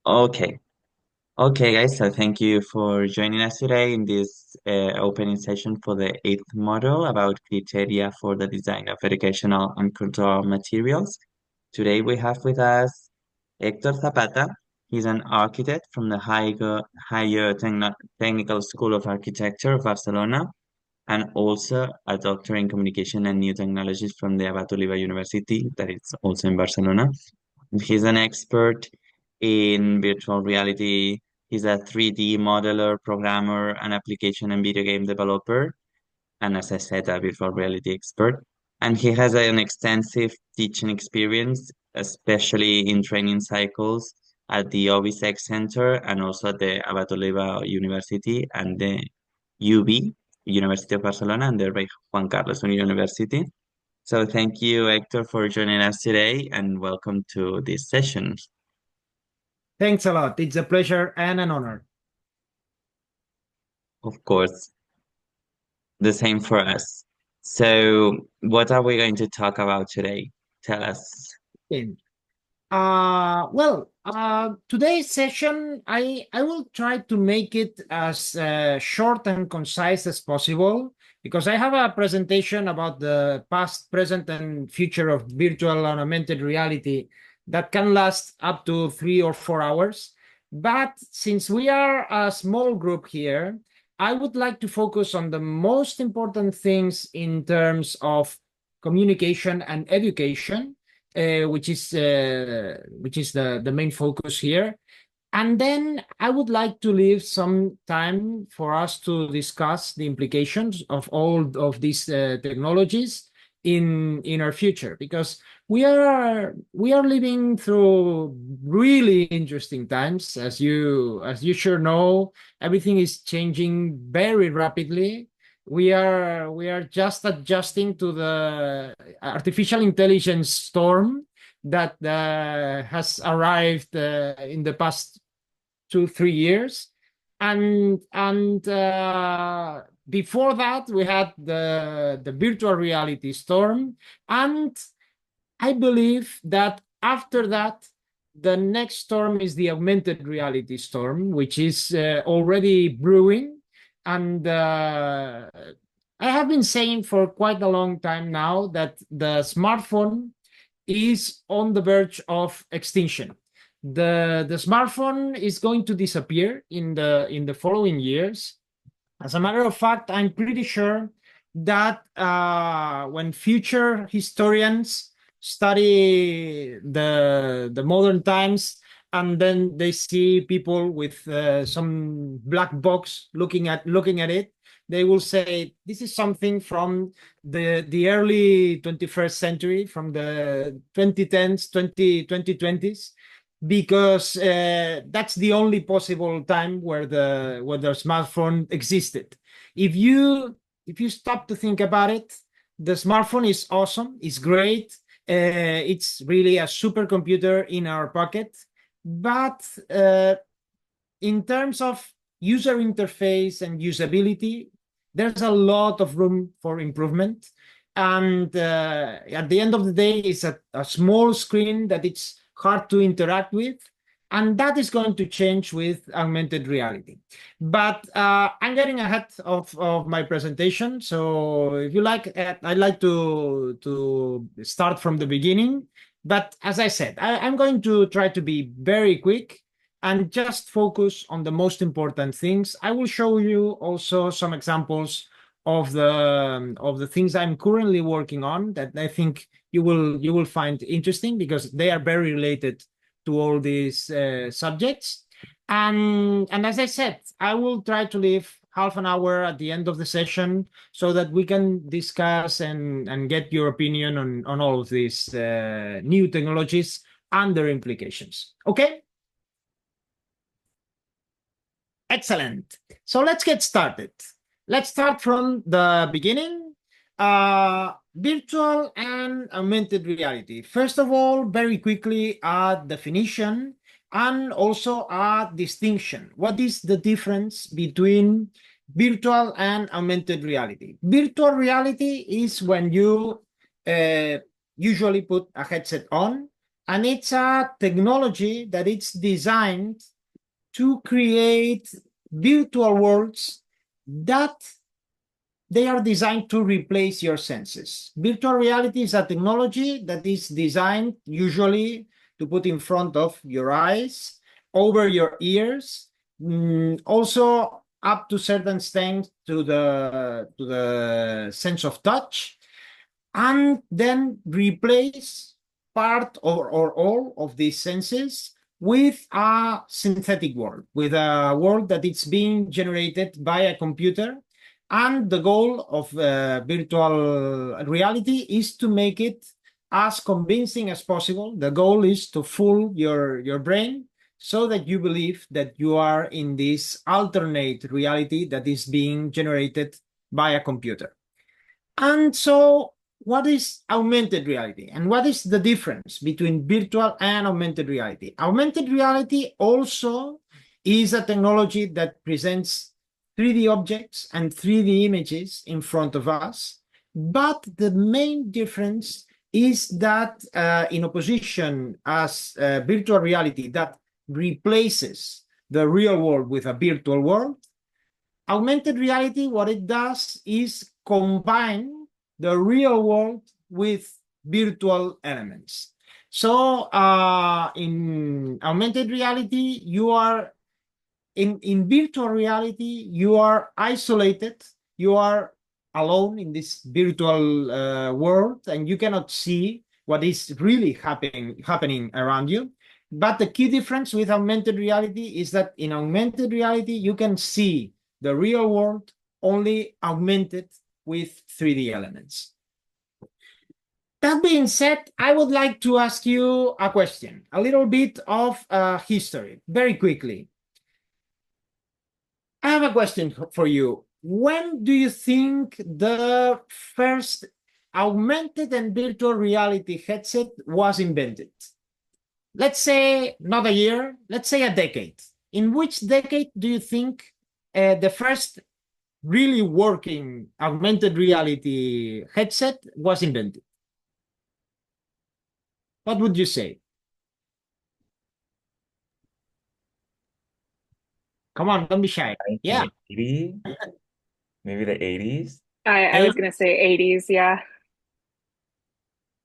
Okay. Okay, guys. So thank you for joining us today in this opening session for the eighth module about criteria for the design of educational and cultural materials. Today we have with us Hector Zapata. He's an architect from the Technical School of Architecture of Barcelona and also a doctor in communication and new technologies from the Abat Oliba University, that is also in Barcelona. He's an expert in virtual reality. He's a 3D modeler, programmer, and application and video game developer, and as I said, a virtual reality expert. And he has an extensive teaching experience, especially in training cycles at the OBSEC Center and also at the Abat Oliba University and the UB, University of Barcelona, and the Rey Juan Carlos University. So thank you, Hector, for joining us today and welcome to this session. Thanks a lot. It's a pleasure and an honor. Of course, the same for us. So, what are we going to talk about today? Tell us. Okay. Today's session, I will try to make it as short and concise as possible because I have a presentation about the past, present, and future of virtual and augmented reality that can last up to 3 or 4 hours. But since we are a small group here, I would like to focus on the most important things in terms of communication and education, which is the main focus here. And then I would like to leave some time for us to discuss the implications of all of these technologies in our future, because we are living through really interesting times. As you sure know, everything is changing very rapidly. We are just adjusting to the artificial intelligence storm that has arrived in the past 2 3 years, and before that we had the virtual reality storm, and I believe that after that the next storm is the augmented reality storm, which is already brewing. And I have been saying for quite a long time now that the smartphone is on the verge of extinction. The smartphone is going to disappear in the following years. As a matter of fact, I'm pretty sure that when future historians study the modern times, and then they see people with some black box looking at it, they will say this is something from the early 21st century, from the 2010s, 2020s, because that's the only possible time where the smartphone existed. If you stop to think about it, the smartphone is awesome, it's great, it's really a supercomputer in our pocket, but in terms of user interface and usability, there's a lot of room for improvement. And at the end of the day, it's a small screen that it's hard to interact with. And that is going to change with augmented reality. But I'm getting ahead of my presentation. So if you like, I'd like to start from the beginning. But as I said, I'm going to try to be very quick and just focus on the most important things. I will show you also some examples of the things I'm currently working on that I think you will find interesting, because they are very related to all these subjects. And as I said, I will try to leave half an hour at the end of the session so that we can discuss and get your opinion on all of these new technologies and their implications. Okay? Excellent. So let's get started. Let's start from the beginning. Virtual and augmented reality. First of all, very quickly, a definition and also a distinction. What is the difference between virtual and augmented reality? Virtual reality is when you usually put a headset on and it's a technology that it's designed to create virtual worlds that they are designed to replace your senses. Virtual reality is a technology that is designed usually to put in front of your eyes, over your ears, also up to certain extent to the sense of touch, and then replace part or all of these senses with a synthetic world, with a world that it's being generated by a computer. And the goal of virtual reality is to make it as convincing as possible. The goal is to fool your brain so that you believe that you are in this alternate reality that is being generated by a computer. And so, what is augmented reality? And what is the difference between virtual and augmented reality? Augmented reality also is a technology that presents 3D objects and 3D images in front of us. But the main difference is that, in opposition as virtual reality that replaces the real world with a virtual world, augmented reality, what it does is combine the real world with virtual elements. So in augmented reality, you are in virtual reality, you are isolated, you are alone in this virtual world, and you cannot see what is really happening around you. But the key difference with augmented reality is that in augmented reality, you can see the real world only augmented with 3D elements. That being said, I would like to ask you a question, a little bit of history, very quickly. I have a question for you. When do you think the first augmented and virtual reality headset was invented? Let's say not a year, let's say a decade. In which decade do you think the first really working augmented reality headset was invented? What would you say? Come on, don't be shy. Yeah. 1980, maybe the 80s. I was And gonna say 80s, yeah.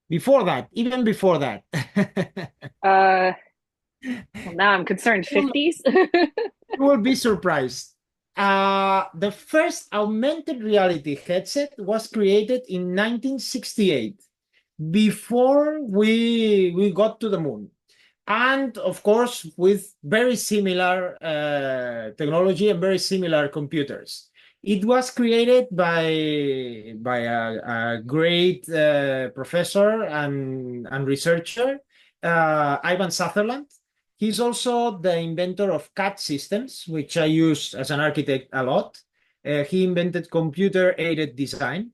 before that, even before that. Uh, well, now I'm concerned 50s. You will be surprised. The first augmented reality headset was created in 1968, before we got to the moon. And of course, with very similar technology and very similar computers. It was created by a great professor and researcher, Ivan Sutherland. He's also the inventor of CAD systems, which I use as an architect a lot. He invented computer-aided design.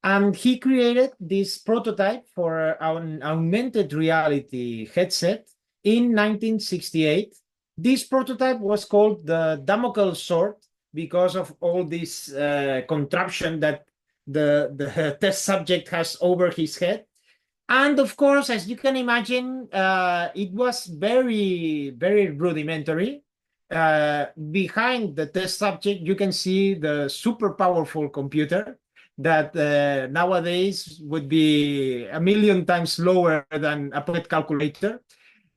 And he created this prototype for an augmented reality headset in 1968. This prototype was called the Damocles sword because of all this contraption that the test subject has over his head. And of course, as you can imagine, it was very, very rudimentary. Behind the test subject, you can see the super powerful computer that nowadays would be a million times lower than a pocket calculator.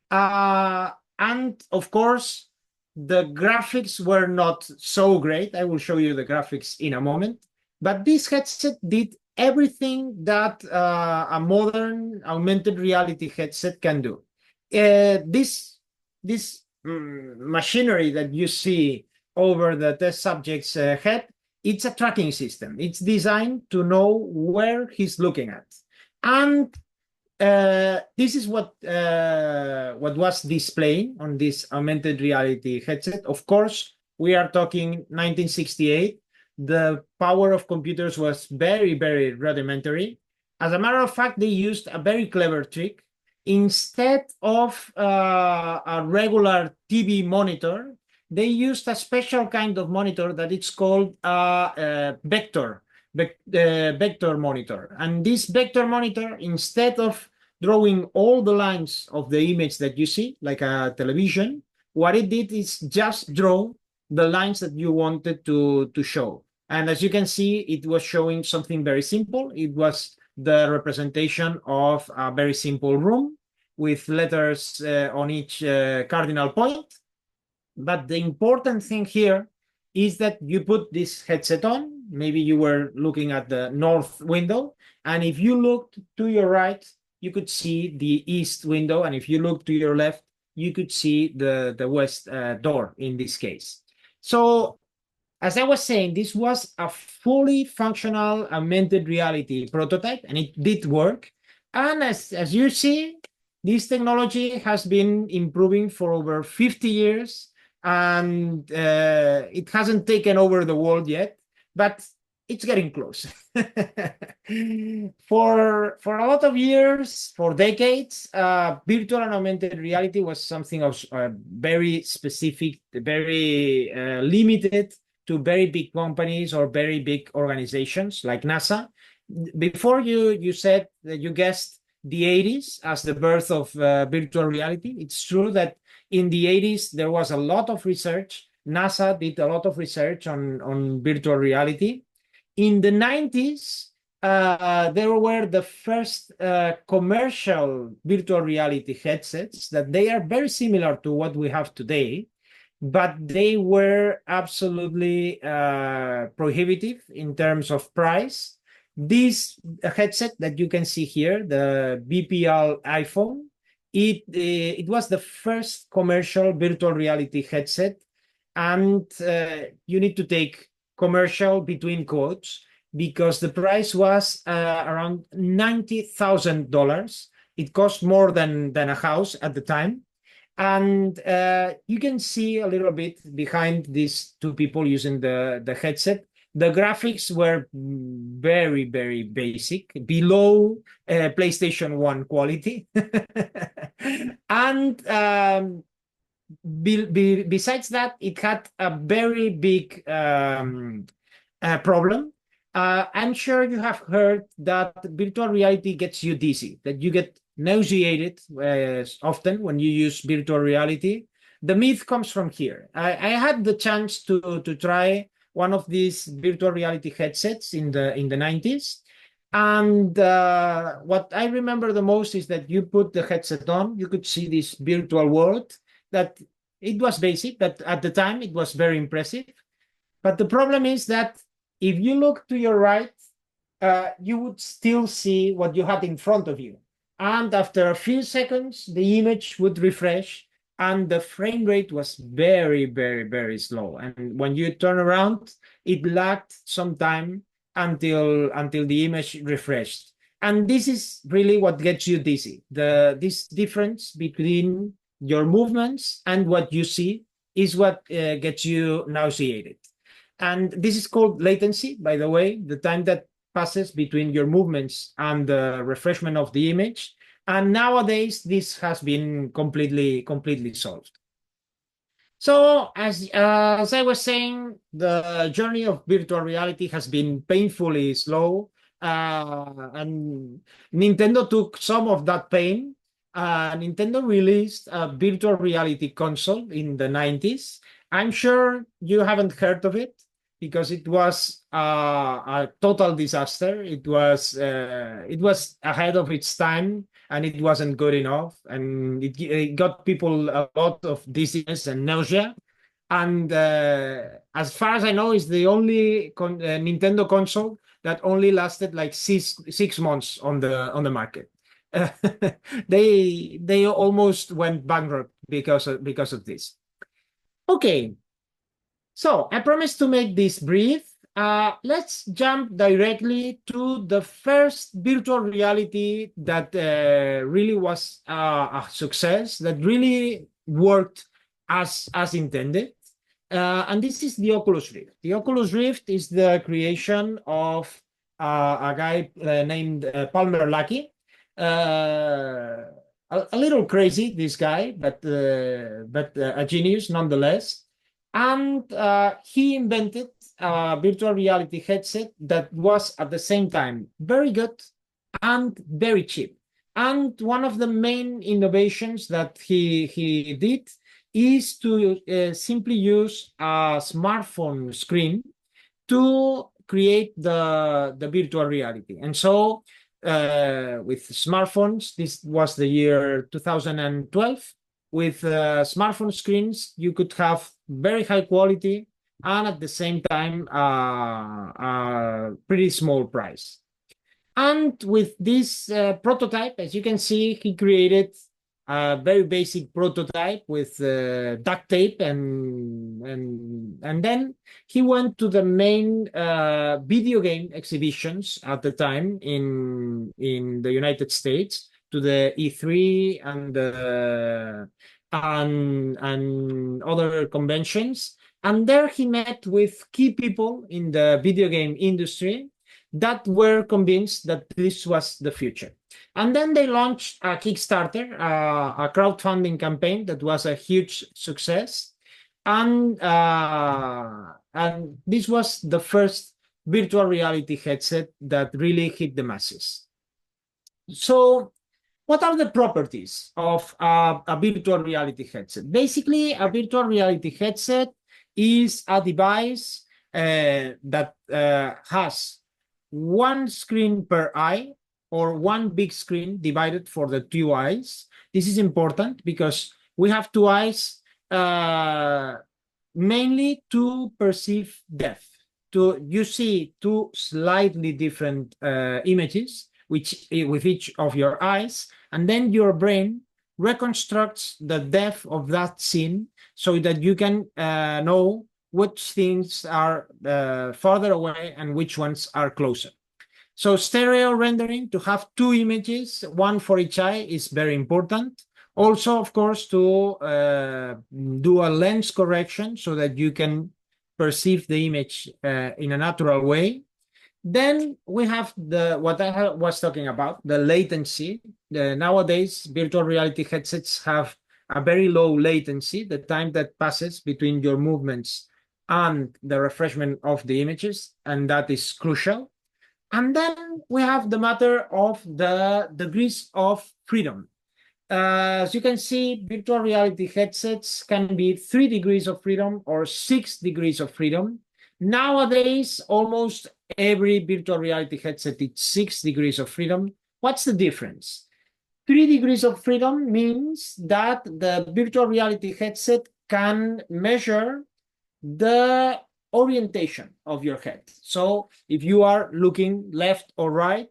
And of course, the graphics were not so great. I will show you the graphics in a moment. But this headset did everything that a modern augmented reality headset can do. This machinery that you see over the test subject's head, it's a tracking system. It's designed to know where he's looking at. And this is what was displayed on this augmented reality headset. Of course, we are talking 1968. The power of computers was very, very rudimentary. As a matter of fact, they used a very clever trick. Instead of a regular TV monitor, they used a special kind of monitor that it's called vector monitor. And this vector monitor, instead of drawing all the lines of the image that you see, like a television. What it did is just draw the lines that you wanted to show. And as you can see, it was showing something very simple. It was the representation of a very simple room with letters on each cardinal point. But the important thing here is that you put this headset on. Maybe you were looking at the north window, and if you looked to your right, you could see the east window, and if you look to your left, you could see the west door in this case. So as I was saying, this was a fully functional augmented reality prototype, and it did work. And as you see, this technology has been improving for over 50 years, and it hasn't taken over the world yet, but it's getting close. For a lot of years, for decades, virtual and augmented reality was something of very specific, very limited to very big companies or very big organizations like NASA. Before you said that you guessed the 80s as the birth of virtual reality. It's true that in the 80s there was a lot of research. NASA did a lot of research on virtual reality. In the 90s, there were the first commercial virtual reality headsets that they are very similar to what we have today, but they were absolutely prohibitive in terms of price. This headset that you can see here, the BPL iPhone, it was the first commercial virtual reality headset, and you need to take commercial between quotes because the price was around $90,000. It cost more than a house at the time. And you can see a little bit behind these two people using the headset. The graphics were very, very basic, below PlayStation 1 quality. And besides that, it had a very big problem. I'm sure you have heard that virtual reality gets you dizzy, that you get nauseated often when you use virtual reality. The myth comes from here. I had the chance to try one of these virtual reality headsets in the 90s. And what I remember the most is that you put the headset on, you could see this virtual world that it was basic, but at the time it was very impressive. But the problem is that if you look to your right, you would still see what you had in front of you. And after a few seconds, the image would refresh, and the frame rate was very, very, very slow. And when you turn around, it lagged some time until the image refreshed. And this is really what gets you dizzy. This difference between your movements and what you see is what gets you nauseated. And this is called latency, by the way, the time that passes between your movements and the refreshment of the image. And nowadays, this has been completely solved. So as I was saying, the journey of virtual reality has been painfully slow, and Nintendo took some of that pain. Nintendo released a virtual reality console in the 90s. I'm sure you haven't heard of it because it was a total disaster. It was ahead of its time, and it wasn't good enough, and it got people a lot of dizziness and nausea. And as far as I know, it's the only Nintendo console that only lasted like six months on the market. They almost went bankrupt because of this. Okay, so I promised to make this brief. Let's jump directly to the first virtual reality that really was a success, that really worked as intended. And this is the Oculus Rift. The Oculus Rift is the creation of a guy named Palmer Luckey. A little crazy, this guy, but a genius nonetheless. And he invented a virtual reality headset that was at the same time very good and very cheap. And one of the main innovations that he did is to simply use a smartphone screen to create the virtual reality. And so with smartphones, this was the year 2012, with smartphone screens, you could have very high quality and at the same time a pretty small price. And with this prototype, as you can see, he created a very basic prototype with duct tape, and then he went to the main video game exhibitions at the time in the United States, to the E3 and other conventions. And there he met with key people in the video game industry that were convinced that this was the future. And then they launched a Kickstarter, a crowdfunding campaign that was a huge success. And this was the first virtual reality headset that really hit the masses. So what are the properties of a virtual reality headset? Basically, a virtual reality headset is a device that has one screen per eye, or one big screen divided for the two eyes. This is important because we have two eyes mainly to perceive depth. You see two slightly different images with each of your eyes, and then your brain reconstructs the depth of that scene so that you can know which things are farther away and which ones are closer. So stereo rendering, to have two images, one for each eye, is very important. Also, of course, to do a lens correction so that you can perceive the image in a natural way. Then we have what I was talking about, the latency. Nowadays, virtual reality headsets have a very low latency, the time that passes between your movements and the refreshment of the images, and that is crucial. And then we have the matter of the degrees of freedom. As you can see, virtual reality headsets can be 3 degrees of freedom or 6 degrees of freedom. Nowadays, almost every virtual reality headset is 6 degrees of freedom. What's the difference? 3 degrees of freedom means that the virtual reality headset can measure the orientation of your head. So if you are looking left or right,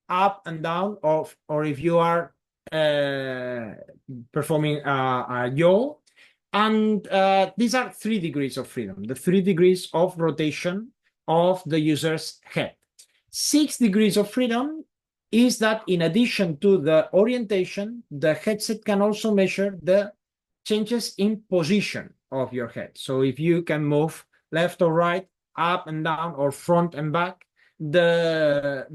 up and down, or if you are performing a yaw, and these are 3 degrees of freedom, the 3 degrees of rotation of the user's head. 6 degrees of freedom is that in addition to the orientation, the headset can also measure the changes in position of your head. So if you can move left or right, up and down, or front and back, the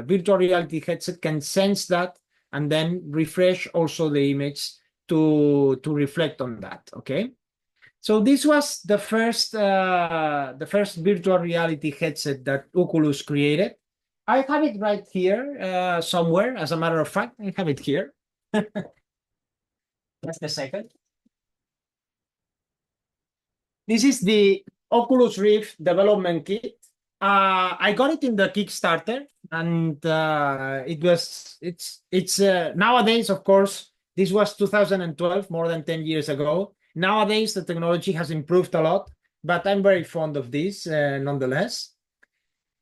virtual reality headset can sense that and then refresh also the image to reflect on that. Okay. So this was the first virtual reality headset that Oculus created. I have it right here somewhere. As a matter of fact, I have it here. Just a second. This is the Oculus Rift development kit. I got it in the Kickstarter, and it's nowadays, of course, this was 2012, more than 10 years ago. Nowadays, the technology has improved a lot, but I'm very fond of this nonetheless.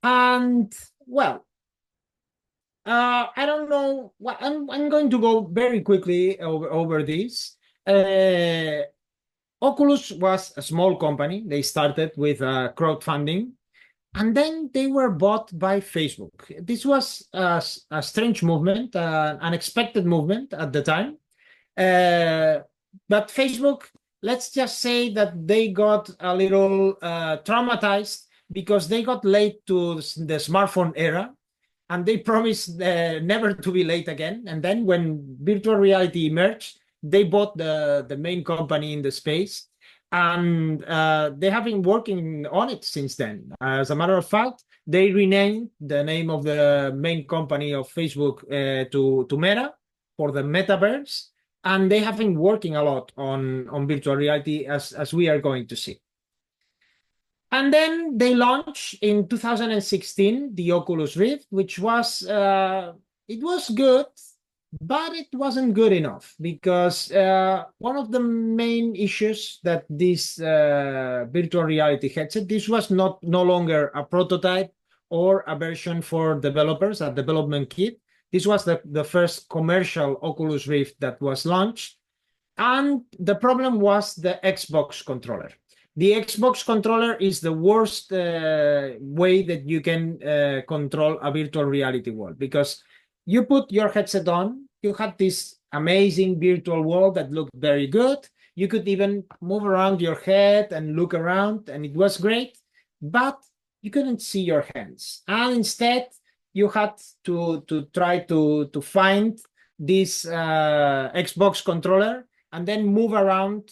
And well, I don't know. I'm going to go very quickly over this. Oculus was a small company. They started with crowdfunding, and then they were bought by Facebook. This was a strange movement, unexpected movement at the time. But Facebook, let's just say that they got a little traumatized because they got late to the smartphone era, and they promised never to be late again. And then when virtual reality emerged, they bought the main company in the space. And they have been working on it since then. As a matter of fact, they renamed the name of the main company of Facebook to Meta for the metaverse, and they have been working a lot on virtual reality, as we are going to see. And then they launched in 2016 the Oculus Rift, which was it was good, but it wasn't good enough because one of the main issues that this virtual reality headset, this was no longer a prototype or a version for developers, a development kit. This was the first commercial Oculus Rift that was launched. And the problem was the Xbox controller. The Xbox controller is the worst way that you can control a virtual reality world, because you put your headset on, you had this amazing virtual world that looked very good. You could even move around your head and look around, and it was great, but you couldn't see your hands. And instead, you had to try to find this Xbox controller and then move around,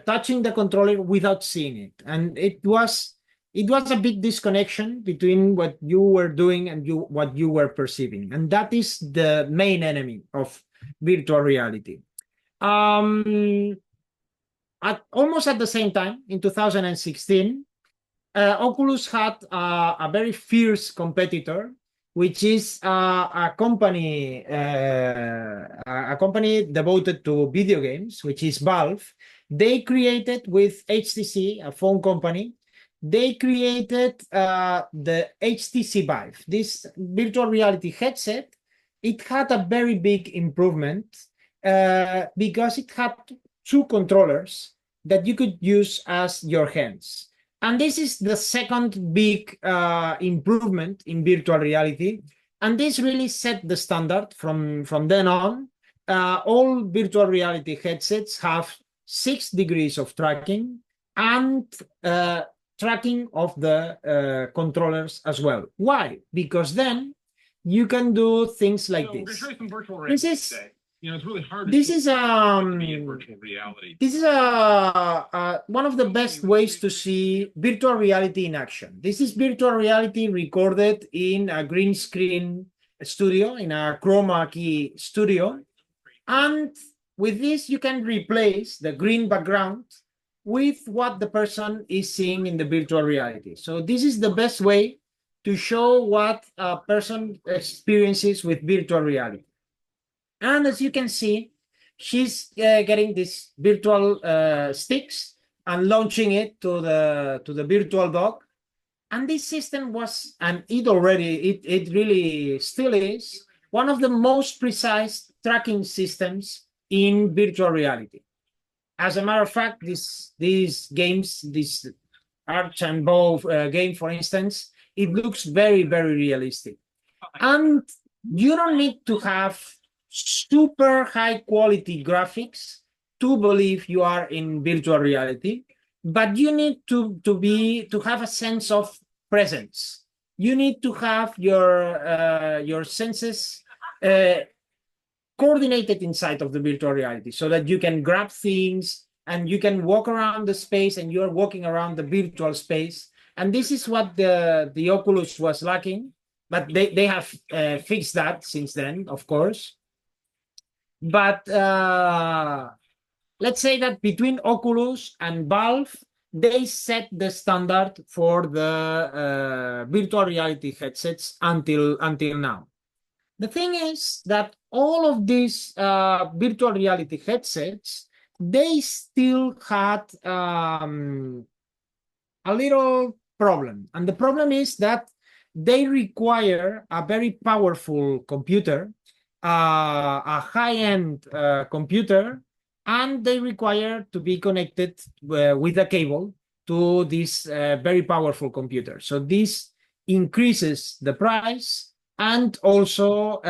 touching the controller without seeing it. And it was a big disconnection between what you were doing and what you were perceiving. And that is the main enemy of virtual reality. Almost at the same time, in 2016, Oculus had a very fierce competitor, which is a company devoted to video games, which is Valve. They created with HTC, a phone company, they created the HTC Vive. This virtual reality headset, it had a very big improvement because it had two controllers that you could use as your hands. And this is the second big improvement in virtual reality. And this really set the standard from then on. All virtual reality headsets have 6 degrees of tracking and tracking of the controllers as well. Why? Because then you can do things like this. This is it's really hard. This is virtual reality. This is one of the best ways to see virtual reality in action. This is virtual reality recorded in a green screen studio, in a chroma key studio, and with this you can replace the green background with what the person is seeing in the virtual reality. So this is the best way to show what a person experiences with virtual reality. And as you can see, she's getting these virtual sticks and launching it to the virtual dog. And this system was, and it really still is, one of the most precise tracking systems in virtual reality. As a matter of fact, these games, this Arch and Bow game, for instance, it looks very, very realistic. And you don't need to have super high quality graphics to believe you are in virtual reality, but you need to have a sense of presence. You need to have your senses coordinated inside of the virtual reality so that you can grab things and you can walk around the space, and you're walking around the virtual space. And this is what the Oculus was lacking, but they have fixed that since then, of course. But let's say that between Oculus and Valve, they set the standard for the virtual reality headsets until now. The thing is that all of these virtual reality headsets, they still had a little problem. And the problem is that they require a very powerful computer, a high-end computer, and they require to be connected with a cable to this very powerful computer. So this increases the price, and also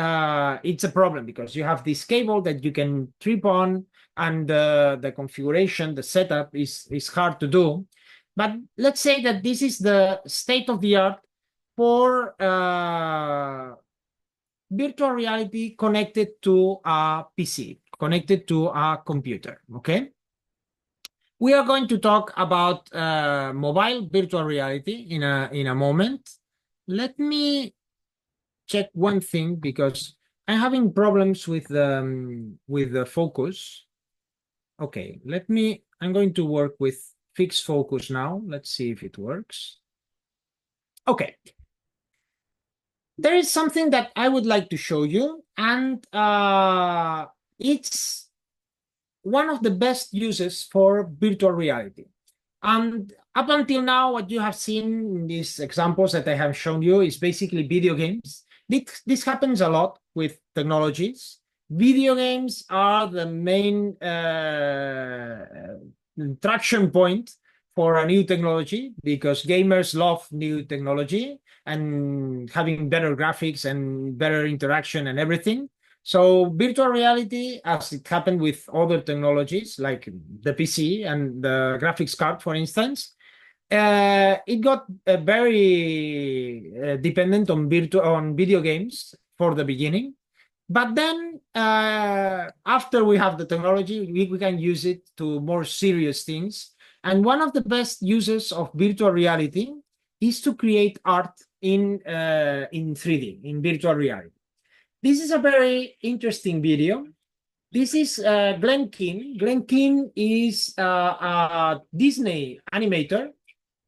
it's a problem because you have this cable that you can trip on, and the configuration, the setup is hard to do. But let's say that this is the state of the art for virtual reality connected to a PC, connected to a computer, okay? We are going to talk about mobile virtual reality in a moment. Let me check one thing because I'm having problems with the focus. Okay, I'm going to work with fixed focus now. Let's see if it works. Okay. There is something that I would like to show you, and it's one of the best uses for virtual reality. And up until now, what you have seen in these examples that I have shown you is basically video games. This happens a lot with technologies. Video games are the main traction point for a new technology because gamers love new technology and having better graphics and better interaction and everything. So virtual reality, as it happened with other technologies like the PC and the graphics card, for instance, it got very dependent on video games for the beginning. But then after we have the technology, we can use it to more serious things. And one of the best uses of virtual reality is to create art in 3D, in virtual reality. This is a very interesting video. This is Glenn Keane. Glenn Keane is a Disney animator.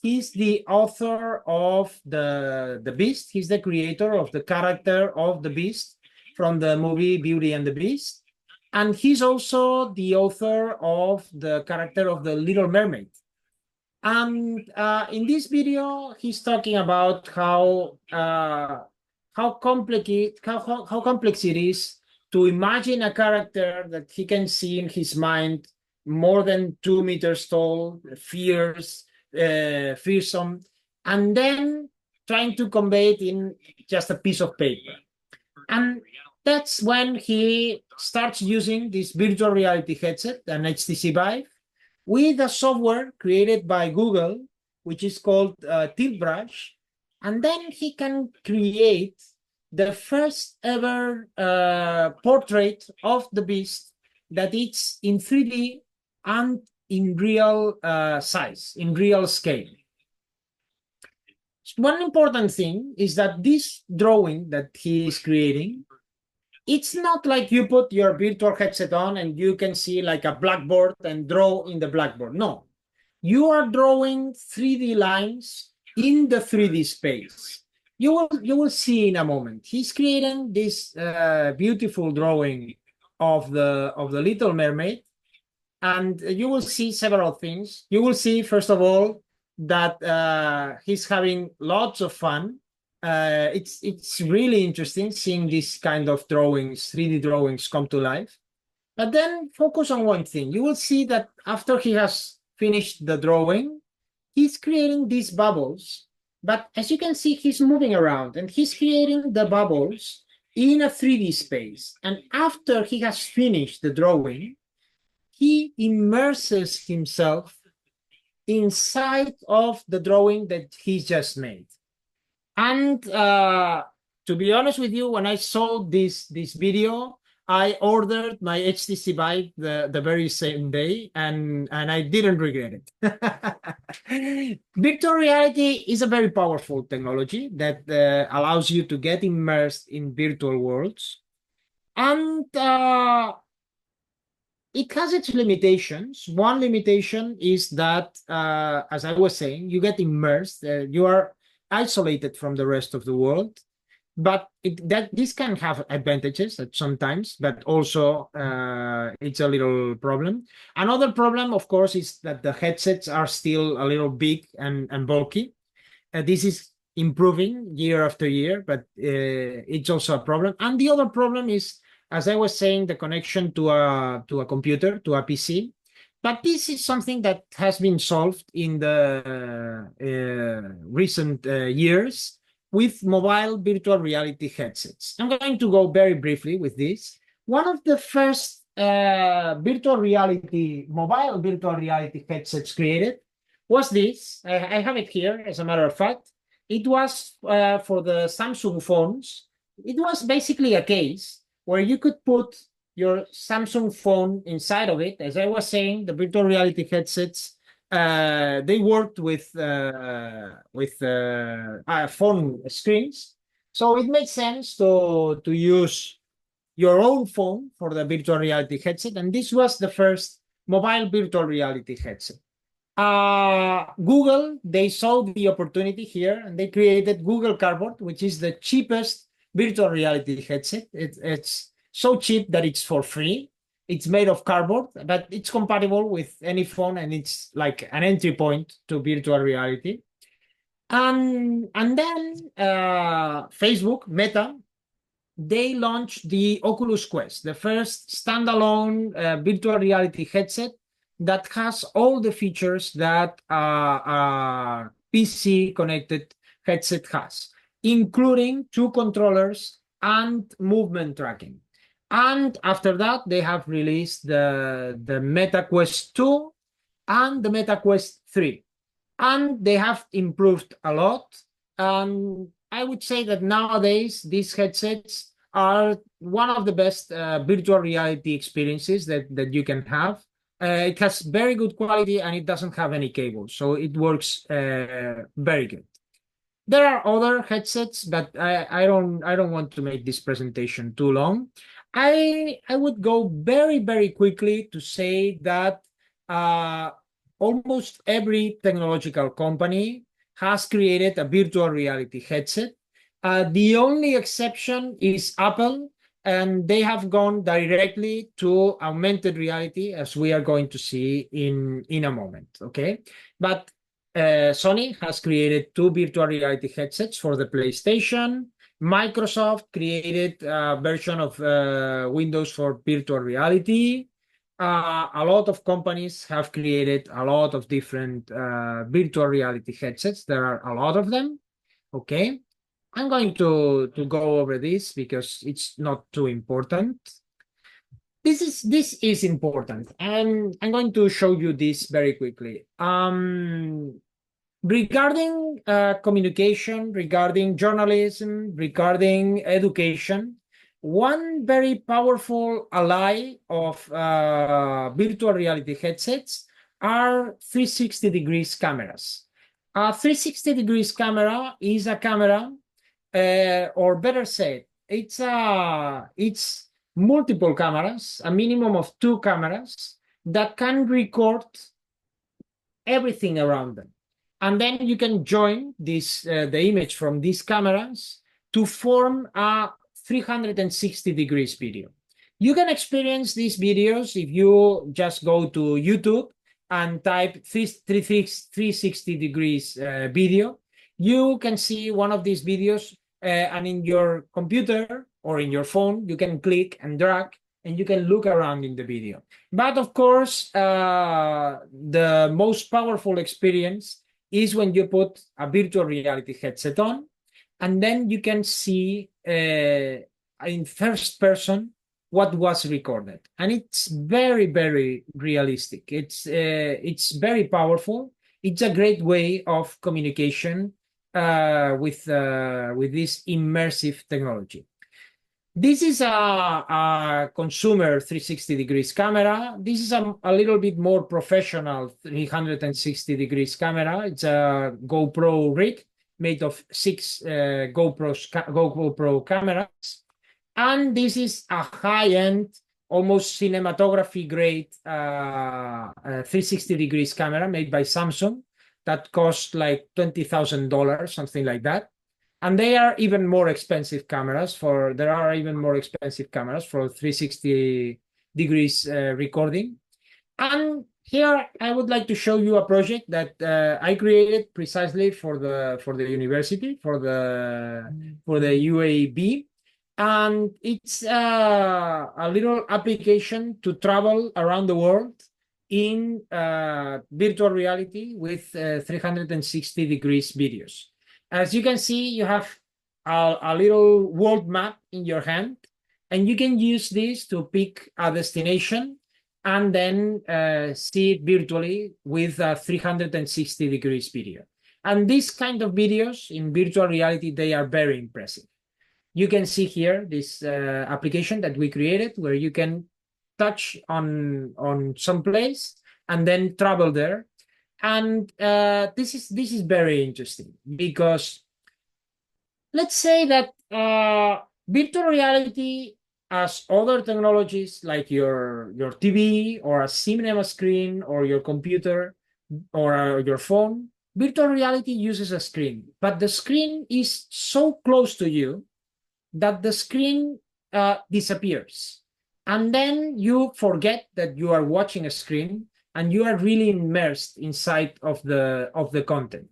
He's the author of the Beast. He's the creator of the character of the Beast from the movie Beauty and the Beast. And he's also the author of the character of the Little Mermaid. And in this video, he's talking about how complex it is to imagine a character that he can see in his mind more than 2 meters tall, fierce, fearsome, and then trying to convey it in just a piece of paper. And that's when he starts using this virtual reality headset, an HTC Vive, with a software created by Google, which is called Tilt Brush. And then he can create the first ever portrait of the beast that it's in 3D and in real size, in real scale. One important thing is that this drawing that he is creating, it's not like you put your virtual headset on and you can see like a blackboard and draw in the blackboard. No, you are drawing 3D lines in the 3D space. You will see in a moment. He's creating this beautiful drawing of the Little Mermaid, and you will see several things. You will see, first of all, that he's having lots of fun. It's really interesting seeing this kind of drawings, 3D drawings come to life. But then focus on one thing. You will see that after he has finished the drawing, he's creating these bubbles. But as you can see, he's moving around and he's creating the bubbles in a 3D space. And after he has finished the drawing, he immerses himself inside of the drawing that he just made. And to be honest with you, when I saw this video, I ordered my HTC Vive the very same day, and I didn't regret it. Virtual reality is a very powerful technology that allows you to get immersed in virtual worlds. And it has its limitations. One limitation is that, as I was saying, you get immersed, you are isolated from the rest of the world. But this can have advantages at sometimes, but also it's a little problem. Another problem, of course, is that the headsets are still a little big and bulky. This is improving year after year, but it's also a problem. And the other problem is, as I was saying, the connection to a computer, to a PC. But this is something that has been solved in the recent years with mobile virtual reality headsets. I'm going to go very briefly with this. One of the first mobile virtual reality headsets created was this. I have it here, as a matter of fact. It was for the Samsung phones. It was basically a case where you could put your Samsung phone inside of it. As I was saying, the virtual reality headsets, they worked with phone screens. So it makes sense to use your own phone for the virtual reality headset. And this was the first mobile virtual reality headset. Google, they saw the opportunity here and they created Google Cardboard, which is the cheapest virtual reality headset. It's so cheap that it's for free. It's made of cardboard, but it's compatible with any phone and it's like an entry point to virtual reality. And then Facebook, Meta, they launched the Oculus Quest, the first standalone virtual reality headset that has all the features that a PC connected headset has, including 2 controllers and movement tracking. And after that, they have released the Meta Quest 2 and the Meta Quest 3. And they have improved a lot. I would say that nowadays these headsets are one of the best virtual reality experiences that you can have. It has very good quality and it doesn't have any cables, so it works very good. There are other headsets, but I don't want to make this presentation too long. I would go very quickly to say that almost every technological company has created a virtual reality headset. The only exception is Apple, and they have gone directly to augmented reality, as we are going to see in a moment. Okay, but Sony has created 2 virtual reality headsets for the PlayStation. Microsoft created a version of Windows for virtual reality. A lot of companies have created a lot of different virtual reality headsets. There are a lot of them. Okay. I'm going to go over this because it's not too important. This is important, and I'm going to show you this very quickly. Regarding communication, regarding journalism, regarding education, one very powerful ally of virtual reality headsets are 360 degrees cameras. A 360 degrees camera is a camera, or better said, it's multiple cameras, a minimum of 2 cameras that can record everything around them. And then you can join this the image from these cameras to form a 360 degrees video. You can experience these videos if you just go to YouTube and type 360 degrees video. You can see one of these videos, and in your computer or in your phone, you can click and drag and you can look around in the video. But of course, the most powerful experience is when you put a virtual reality headset on, and then you can see in first person what was recorded, and it's very realistic. It's very powerful. It's a great way of communication with this immersive technology. This is a consumer 360 degrees camera. This is a little bit more professional 360 degrees camera. It's a GoPro rig made of 6 GoPro cameras. And this is a high-end, almost cinematography grade 360 degrees camera made by Samsung that cost like $20,000, something like that. And they are even more expensive cameras there are even more expensive cameras for 360 degrees recording. And here I would like to show you a project that I created precisely for the university, for the UAB. And it's a little application to travel around the world in virtual reality with 360 degrees videos. As you can see, you have a little world map in your hand, and you can use this to pick a destination and then see it virtually with a 360 degrees video. And these kind of videos in virtual reality, they are very impressive. You can see here this application that we created where you can touch on some place and then travel there. And this is very interesting because let's say that virtual reality as other technologies like your TV or a cinema screen or your computer or your phone, virtual reality uses a screen, but the screen is so close to you that the screen disappears. And then you forget that you are watching a screen and you are really immersed inside of the content.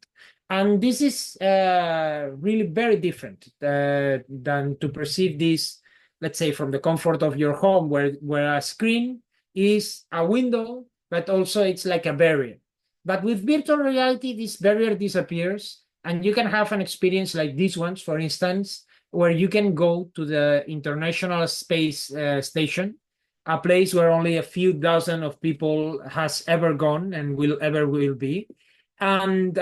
And this is really very different than to perceive this, let's say, from the comfort of your home, where a screen is a window, but also it's like a barrier. But with virtual reality, this barrier disappears, and you can have an experience like these ones, for instance, where you can go to the International Space Station, a place where only a few dozen of people has ever gone and will be, and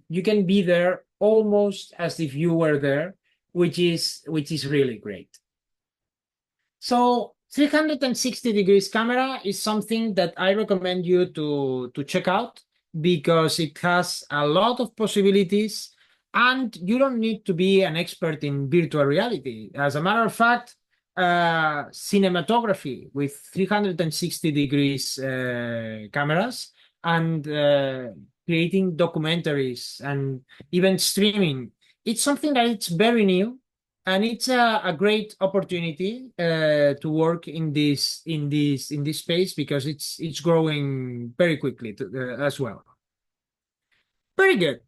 you can be there almost as if you were there, which is really great. So 360 degrees camera is something that I recommend you to check out because it has a lot of possibilities and you don't need to be an expert in virtual reality. As a matter of fact, cinematography with 360 degrees cameras and creating documentaries and even streaming, it's something that it's very new and it's a great opportunity to work in this space because it's growing very quickly as well. Very good.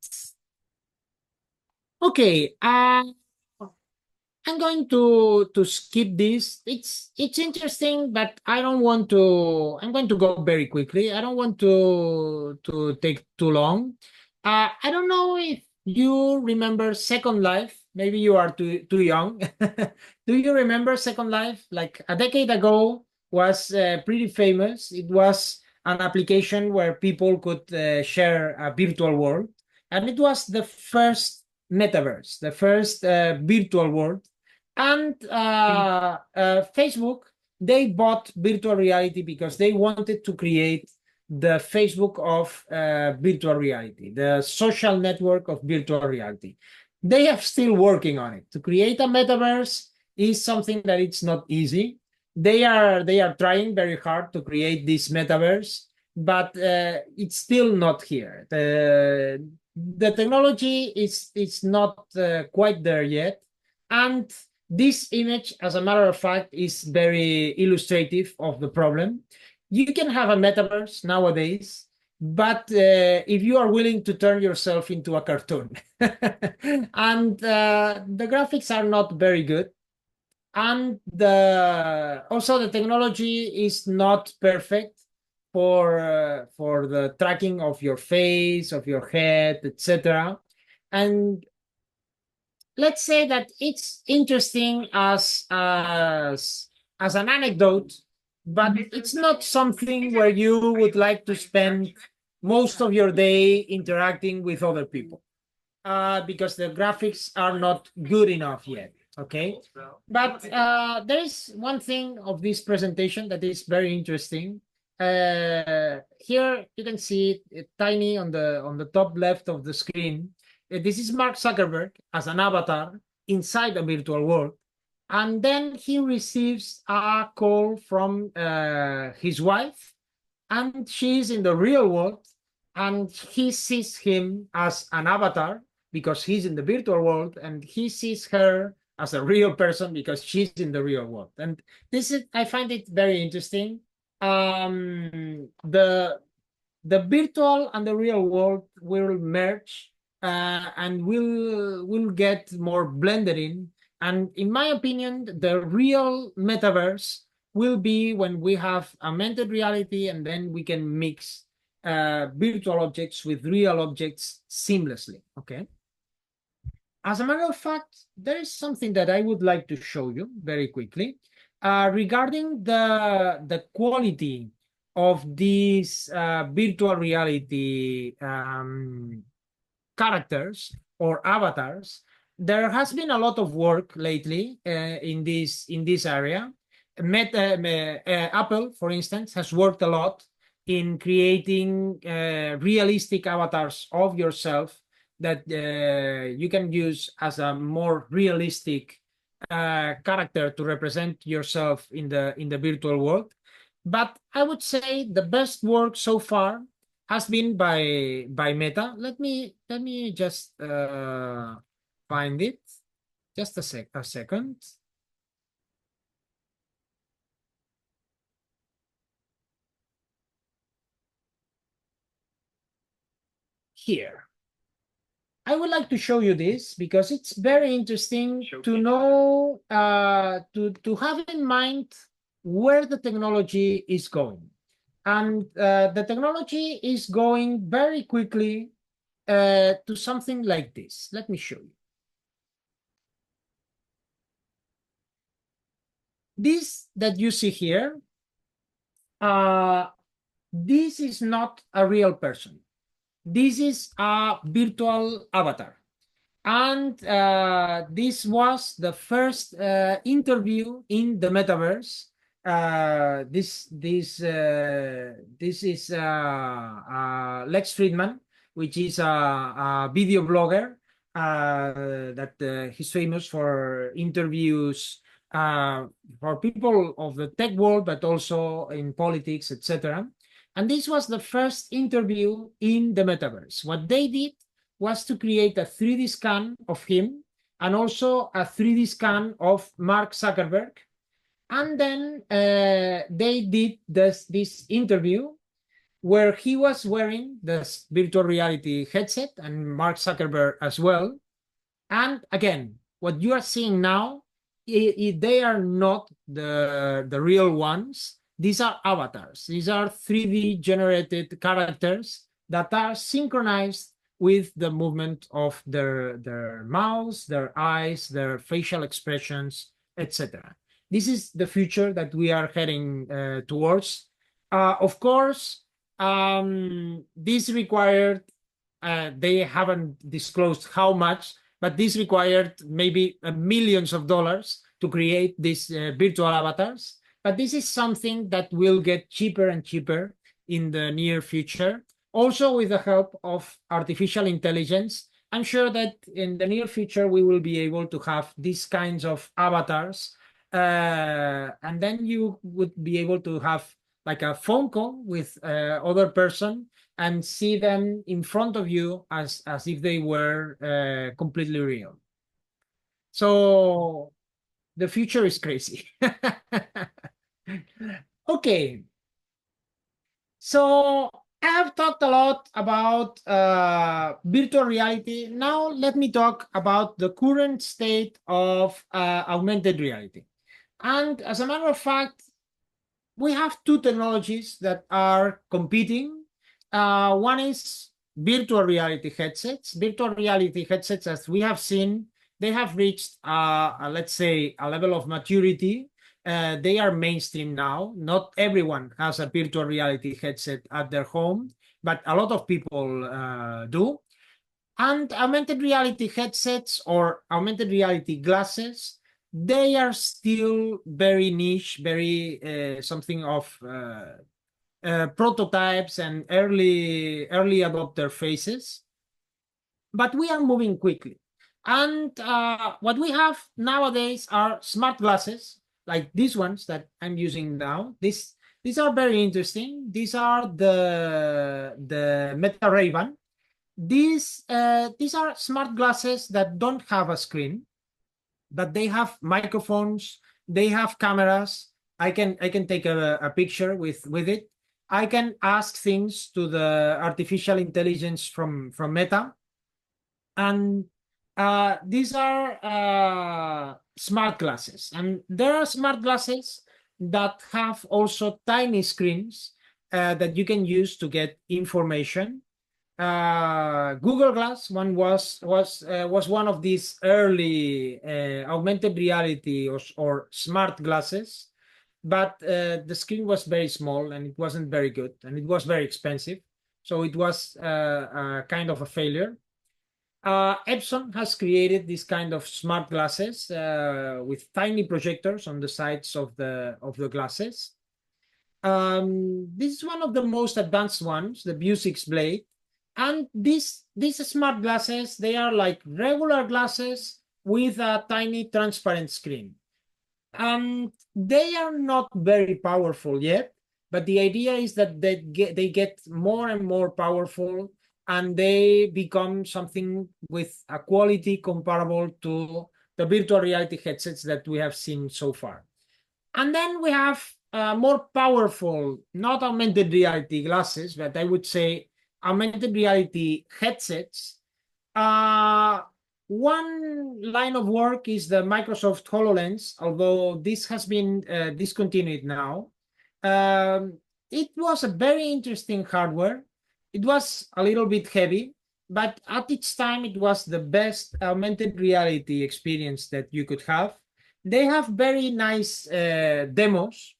Okay, I'm going to skip this. It's interesting, but I don't want to. I'm going to go very quickly. I don't want to take too long. I don't know if you remember Second Life. Maybe you are too young. Do you remember Second Life? Like a decade ago, was pretty famous. It was an application where people could share a virtual world, and it was the first metaverse, the first virtual world. And Facebook, they bought virtual reality because they wanted to create the Facebook of virtual reality, the social network of virtual reality. They are still working on it. To create a metaverse is something that it's not easy. They are trying very hard to create this metaverse, but it's still not here. The technology is not quite there yet, and this image, as a matter of fact, is very illustrative of the problem. You can have a metaverse nowadays, but if you are willing to turn yourself into a cartoon, and the graphics are not very good, and also the technology is not perfect for the tracking of your face, of your head, etc. And let's say that it's interesting as an anecdote, but it's not something where you would like to spend most of your day interacting with other people because the graphics are not good enough yet. Okay, but there is one thing of this presentation that is very interesting. Here you can see it tiny on the top left of the screen. This is Mark Zuckerberg as an avatar inside a virtual world. And then he receives a call from his wife, and she's in the real world, and he sees him as an avatar because he's in the virtual world, and he sees her as a real person because she's in the real world. And this is, I find it very interesting. The virtual and the real world will merge and will get more blended in. And in my opinion, the real metaverse will be when we have augmented reality and then we can mix virtual objects with real objects seamlessly. Okay. As a matter of fact, there is something that I would like to show you very quickly regarding the quality of these virtual reality characters or avatars. there has been a lot of work lately in this area. Apple, for instance, has worked a lot in creating realistic avatars of yourself that you can use as a more realistic character to represent yourself in the virtual world. But I would say the best work so far has been by Meta. Let me just find it. Just a second. Here. I would like to show you this because it's very interesting to know, to have in mind where the technology is going. And the technology is going very quickly to something like this. Let me show you. This that you see here, this is not a real person. This is a virtual avatar. And this was the first interview in the metaverse. This is Lex Friedman, which is a video blogger that he's famous for interviews for people of the tech world, but also in politics, etc. And this was the first interview in the metaverse. What they did was to create a 3D scan of him and also a 3D scan of Mark Zuckerberg. And then they did this interview where he was wearing this virtual reality headset and Mark Zuckerberg as well. And again, what you are seeing now, they are not the real ones. These are avatars. These are 3D generated characters that are synchronized with the movement of their mouths, their eyes, their facial expressions, etc. This is the future that we are heading towards. Of course, this required, they haven't disclosed how much, but this required maybe millions of dollars to create these virtual avatars. But this is something that will get cheaper and cheaper in the near future. Also with the help of artificial intelligence, I'm sure that in the near future, we will be able to have these kinds of avatars. And then you would be able to have like a phone call with other person and see them in front of you as if they were completely real. So the future is crazy. Okay. So I have talked a lot about virtual reality. Now let me talk about the current state of augmented reality. And as a matter of fact, we have two technologies that are competing. One is virtual reality headsets. Virtual reality headsets, as we have seen, they have reached, let's say, a level of maturity. They are mainstream now. Not everyone has a virtual reality headset at their home, but a lot of people do. And augmented reality headsets or augmented reality glasses, they are still very niche, very something of prototypes and early adopter phases. But we are moving quickly. And what we have nowadays are smart glasses, like these ones that I'm using now. These are very interesting. These are the Meta Ray-Ban. These are smart glasses that don't have a screen, but they have microphones, they have cameras. I can take a picture with it. I can ask things to the artificial intelligence from Meta. And these are smart glasses. And there are smart glasses that have also tiny screens that you can use to get information. Google Glass one was one of these early augmented reality or smart glasses, but the screen was very small and it wasn't very good and it was very expensive, so it was kind of a failure. Epson has created this kind of smart glasses with tiny projectors on the sides of the glasses. This is one of the most advanced ones, the View 6 Blade. And these smart glasses, they are like regular glasses with a tiny transparent screen. And they are not very powerful yet, but the idea is that they get more and more powerful, and they become something with a quality comparable to the virtual reality headsets that we have seen so far. And then we have more powerful, not augmented reality glasses, but I would say augmented reality headsets. Uh, One line of work is the Microsoft HoloLens, although this has been discontinued now. It was a very interesting hardware. It was a little bit heavy, but at its time, it was the best augmented reality experience that you could have. They have very nice demos.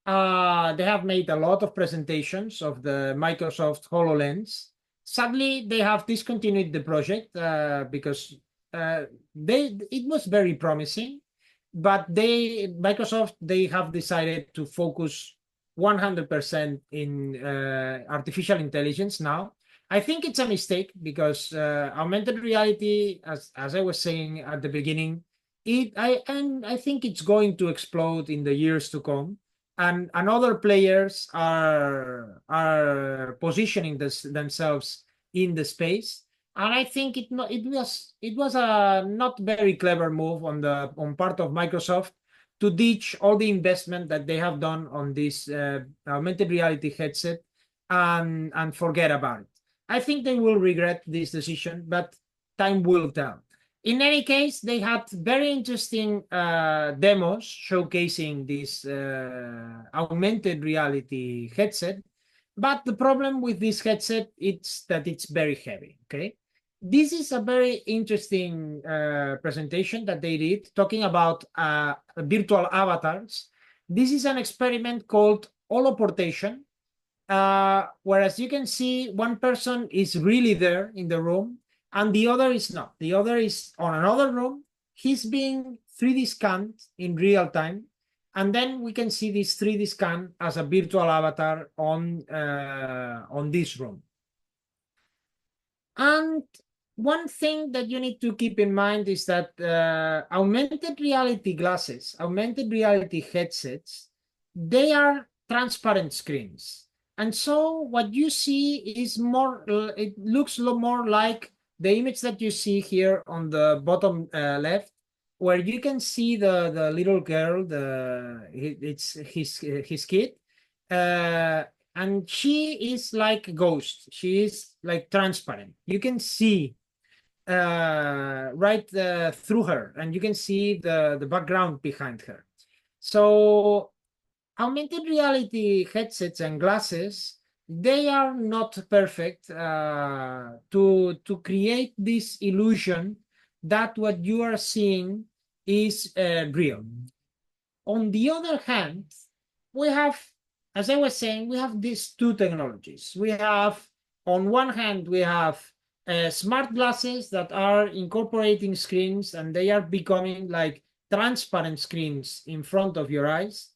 They have made a lot of presentations of the Microsoft HoloLens. Sadly, they have discontinued the project because it was very promising, but Microsoft they have decided to focus 100% in artificial intelligence now. I think it's a mistake because augmented reality, as I was saying at the beginning, I think it's going to explode in the years to come, and other players are positioning themselves in the space. And I think it was a not very clever move on part of Microsoft to ditch all the investment that they have done on this augmented reality headset and forget about it. I think they will regret this decision, but time will tell. In any case, they had very interesting demos showcasing this augmented reality headset. But the problem with this headset is that it's very heavy. Okay, this is a very interesting presentation that they did talking about virtual avatars. This is an experiment called holoportation, whereas you can see one person is really there in the room and the other is not. The other is on another room. He's being 3D scanned in real time. And then we can see this 3D scan as a virtual avatar on this room. And one thing that you need to keep in mind is that augmented reality glasses, augmented reality headsets, they are transparent screens. And so what you see is more, it looks more like the image that you see here on the bottom left, where you can see the little girl, it's his kid, and she is like a ghost. She is like transparent. You can see right through her, and you can see the background behind her. So augmented reality headsets and glasses, they are not perfect to create this illusion that what you are seeing is real. On the other hand, we have, as I was saying, we have these two technologies. We have, on one hand, we have smart glasses that are incorporating screens, and they are becoming like transparent screens in front of your eyes.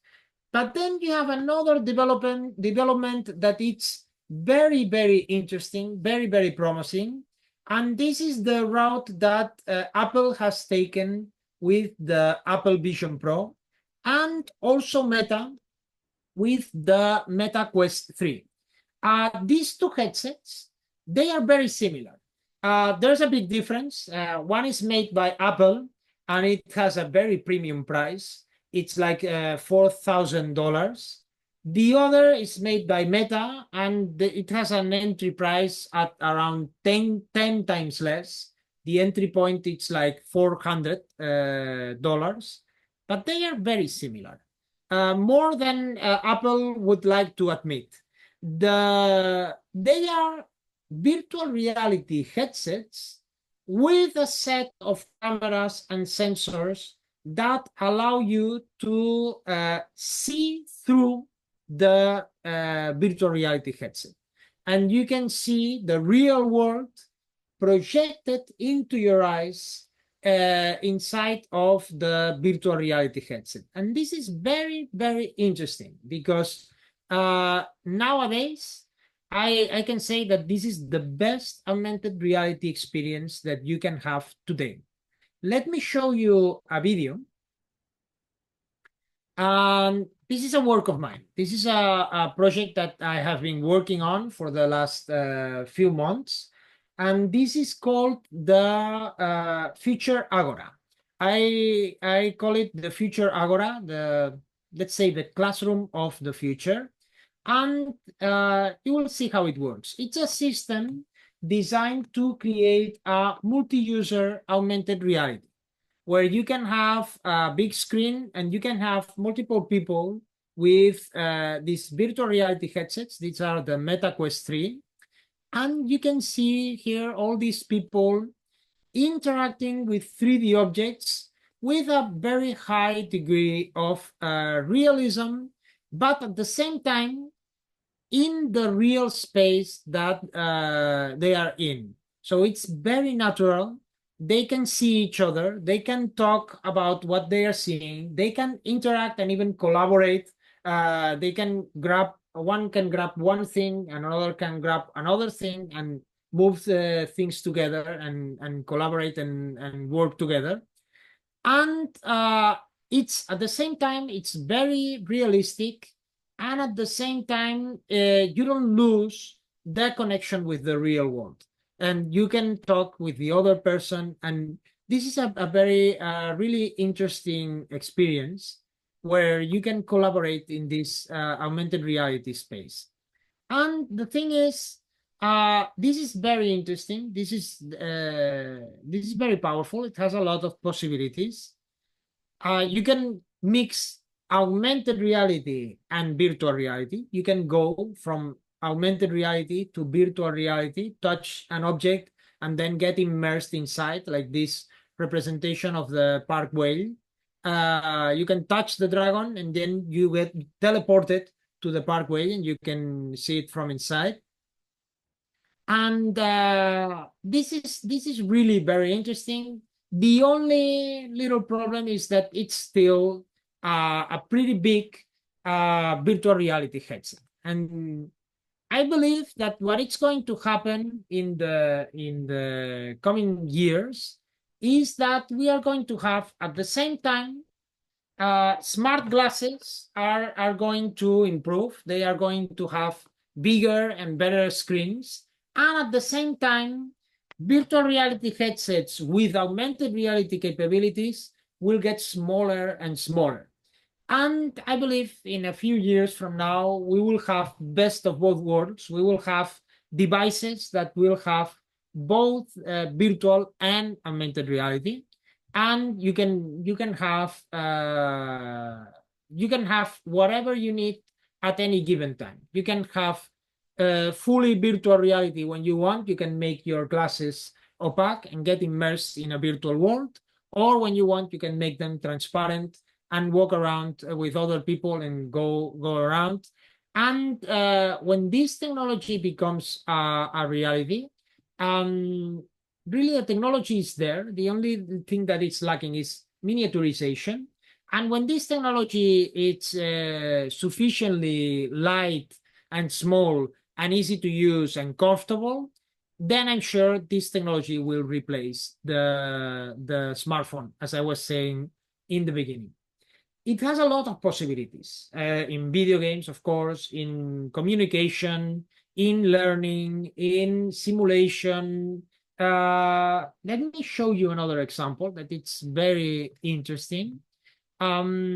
But then you have another development that it's very, very interesting, very, very promising. And this is the route that Apple has taken with the Apple Vision Pro, and also Meta with the Meta Quest 3. These two headsets, they are very similar. There's a big difference. One is made by Apple, and it has a very premium price. It's like $4,000. The other is made by Meta, and it has an entry price at around 10 times less. The entry point, it's like $400, but they are very similar, more than Apple would like to admit. They are virtual reality headsets with a set of cameras and sensors that allow you to see through the virtual reality headset. And you can see the real world projected into your eyes inside of the virtual reality headset. And this is very, very interesting because nowadays, I can say that this is the best augmented reality experience that you can have today. Let me show you a video. This is a work of mine. This is a project that I have been working on for the last few months. And this is called the Future Agora. I call it the Future Agora, let's say the classroom of the future. And you will see how it works. It's a system designed to create a multi-user augmented reality where you can have a big screen and you can have multiple people with these virtual reality headsets. These are the Meta Quest 3. And you can see here all these people interacting with 3D objects with a very high degree of realism, but at the same time, in the real space that they are in. So it's very natural. They can see each other. They can talk about what they are seeing. They can interact and even collaborate. They can grab, one can grab one thing, and another can grab another thing and move the things together and collaborate and work together. And it's at the same time, it's very realistic. And at the same time, you don't lose the connection with the real world. And you can talk with the other person. And this is a very, really interesting experience where you can collaborate in this augmented reality space. And the thing is, this is very interesting. This is very powerful. It has a lot of possibilities. You can mix augmented reality and virtual reality. You can go from augmented reality to virtual reality, touch an object, and then get immersed inside, like this representation of the park whale. You can touch the dragon, and then you get teleported to the park whale, and you can see it from inside. And this is really very interesting. The only little problem is that it's still a pretty big virtual reality headset. And I believe that what is going to happen in the coming years is that we are going to have at the same time smart glasses are going to improve. They are going to have bigger and better screens. And at the same time, virtual reality headsets with augmented reality capabilities will get smaller and smaller. And I believe in a few years from now, we will have best of both worlds. We will have devices that will have both virtual and augmented reality. And you can have whatever you need at any given time. You can have fully virtual reality when you want. You can make your glasses opaque and get immersed in a virtual world. Or when you want, you can make them transparent and walk around with other people and go around. And when this technology becomes a reality, really the technology is there. The only thing that it's lacking is miniaturization. And when this technology is sufficiently light and small and easy to use and comfortable, then I'm sure this technology will replace the smartphone, as I was saying in the beginning. It has a lot of possibilities in video games, of course, in communication, in learning, in simulation. Let me show you another example that it's very interesting. As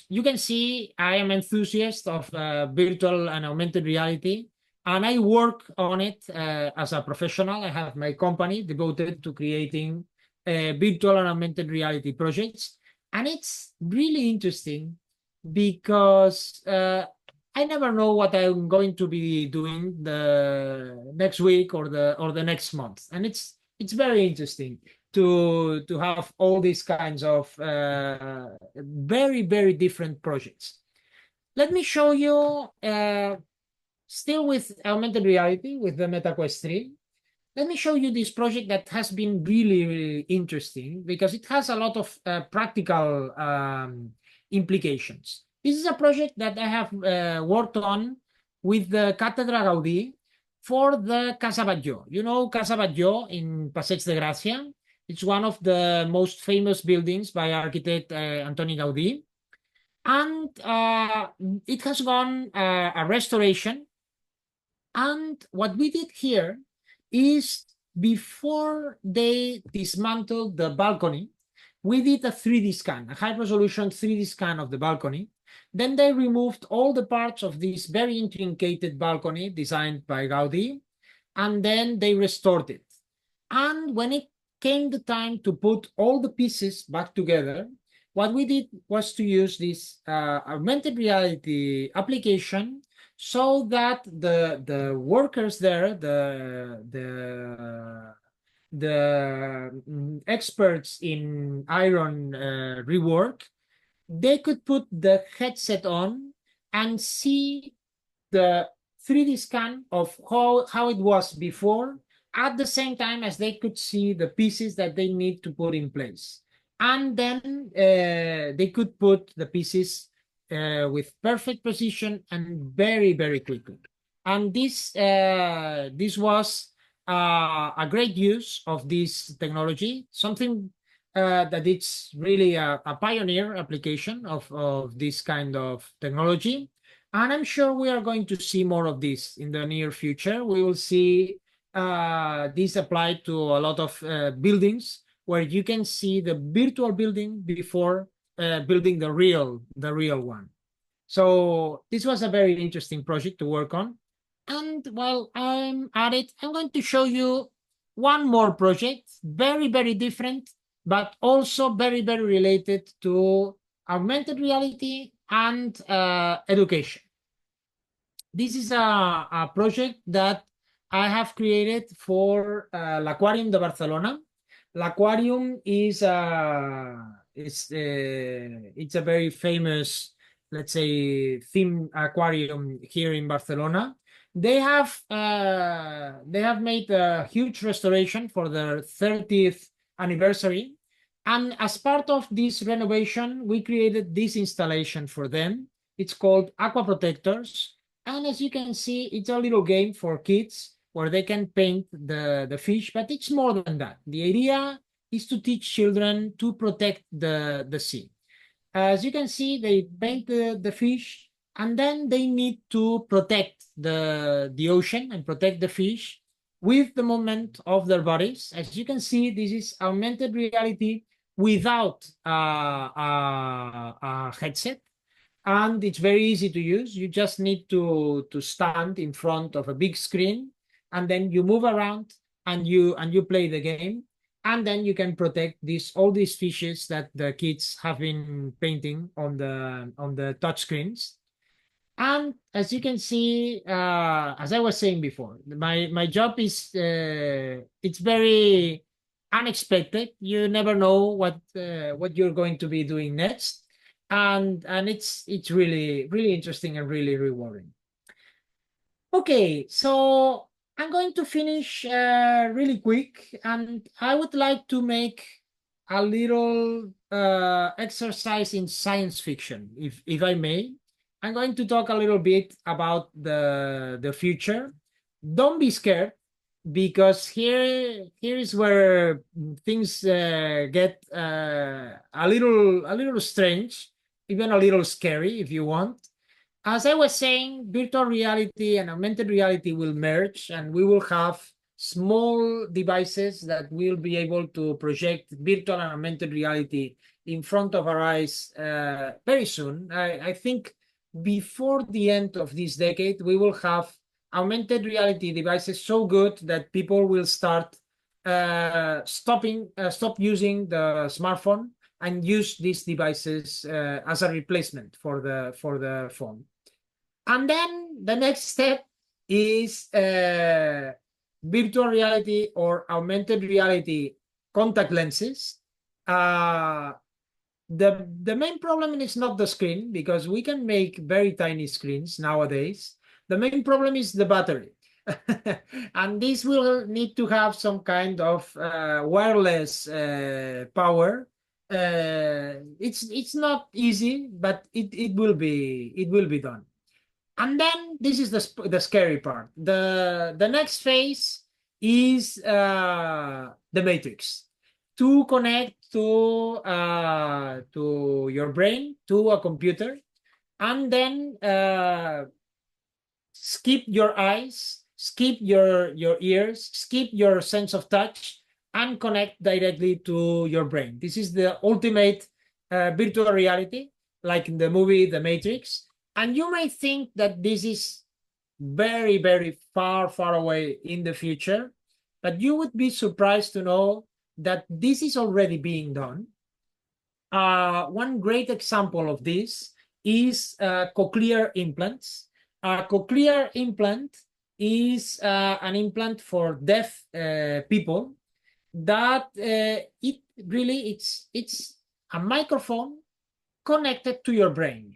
you can see, I am enthusiast of virtual and augmented reality, and I work on it as a professional. I have my company devoted to creating virtual and augmented reality projects, and it's really interesting because I never know what I'm going to be doing the next week or the next month, and it's very interesting to have all these kinds of very different projects. Let me show you still with augmented reality, with the MetaQuest 3, let me show you this project that has been really, really interesting because it has a lot of practical implications. This is a project that I have worked on with the Càtedra Gaudí for the Casa Batlló. You know Casa Batlló in Passeig de Gràcia? It's one of the most famous buildings by architect Antoni Gaudí. And it has gone a restoration. And what we did here is before they dismantled the balcony, we did a 3D scan, a high resolution 3D scan of the balcony. Then they removed all the parts of this very intricate balcony designed by Gaudí, and then they restored it. And when it came the time to put all the pieces back together, what we did was to use this augmented reality application so that the workers there, the experts in iron rework, they could put the headset on and see the 3D scan of how it was before, at the same time as they could see the pieces that they need to put in place. And then they could put the pieces with perfect precision and very, very quickly. And this was a great use of this technology, something that it's really a pioneer application of this kind of technology. And I'm sure we are going to see more of this in the near future. We will see this applied to a lot of buildings where you can see the virtual building before building the real one. So this was a very interesting project to work on. And while I'm at it, I'm going to show you one more project, very, very different, but also very, very related to augmented reality and education. This is a project that I have created for l'Aquarium de Barcelona. L'Aquarium is it's a very famous, let's say, theme aquarium here in Barcelona. They have made a huge restoration for their 30th anniversary, and as part of this renovation, we created this installation for them. It's called Aqua Protectors. And as you can see, it's a little game for kids where they can paint the fish, but it's more than that. The idea is to teach children to protect the sea. As you can see, they paint the fish, and then they need to protect the ocean and protect the fish with the movement of their bodies. As you can see, this is augmented reality without a headset. And it's very easy to use. You just need to stand in front of a big screen, and then you move around and you play the game, and then you can protect all these fishes that the kids have been painting on the touch screens. And as you can see, as I was saying before, my job is it's very unexpected. You never know what you're going to be doing next. And it's really, really interesting and really rewarding. Okay, so I'm going to finish really quick, and I would like to make a little exercise in science fiction, if I may. I'm going to talk a little bit about the future. Don't be scared, because here is where things get a little strange, even a little scary, if you want. As I was saying, virtual reality and augmented reality will merge, and we will have small devices that will be able to project virtual and augmented reality in front of our eyes very soon. I think before the end of this decade, we will have augmented reality devices so good that people will stop using the smartphone and use these devices as a replacement for the phone. And then the next step is virtual reality or augmented reality contact lenses. The main problem is not the screen, because we can make very tiny screens nowadays. The main problem is the battery. And this will need to have some kind of wireless power. It's not easy, but it will be done. And then this is the scary part. The next phase is the matrix, to connect to your brain, to a computer, and then skip your eyes, skip your ears, skip your sense of touch, and connect directly to your brain. This is the ultimate virtual reality, like in the movie The Matrix. And you may think that this is very, very far, far away in the future, but you would be surprised to know that this is already being done. One great example of this is cochlear implants. A cochlear implant is an implant for deaf people that it's a microphone connected to your brain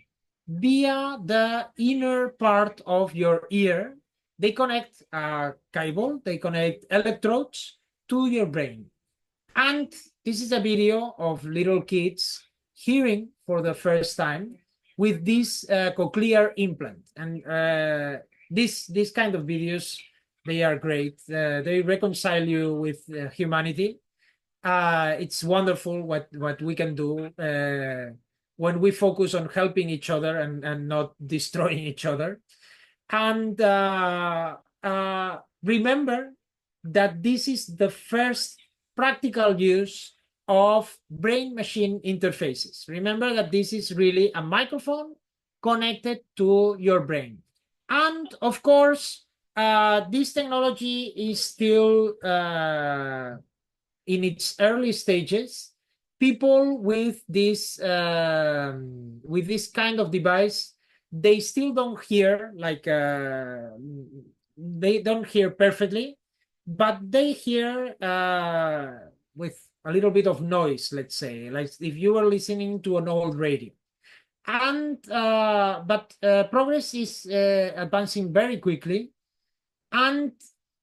via the inner part of your ear. They connect a cable, they connect electrodes to your brain. And this is a video of little kids hearing for the first time with this cochlear implant. And this kind of videos, they are great. They reconcile you with humanity. It's wonderful what we can do when we focus on helping each other and not destroying each other. And remember that this is the first practical use of brain-machine interfaces. Remember that this is really a microphone connected to your brain. And of course, this technology is still in its early stages. People with this kind of device, they still don't hear they don't hear perfectly, but they hear with a little bit of noise, let's say, like if you were listening to an old radio. And but progress is advancing very quickly, and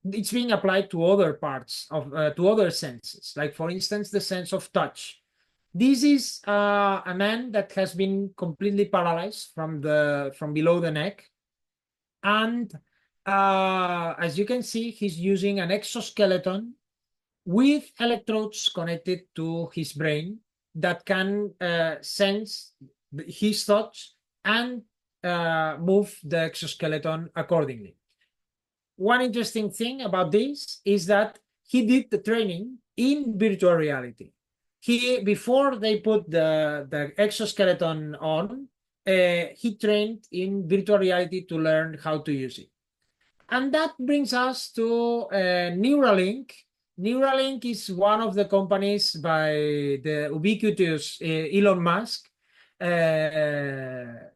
it's being applied to other parts of to other senses, like for instance the sense of touch. This is a man that has been completely paralyzed from below the neck, and as you can see, he's using an exoskeleton with electrodes connected to his brain that can sense his thoughts and move the exoskeleton accordingly. One interesting thing about this is that he did the training in virtual reality. Before they put the exoskeleton on, he trained in virtual reality to learn how to use it. And that brings us to Neuralink. Neuralink is one of the companies by the ubiquitous Elon Musk, a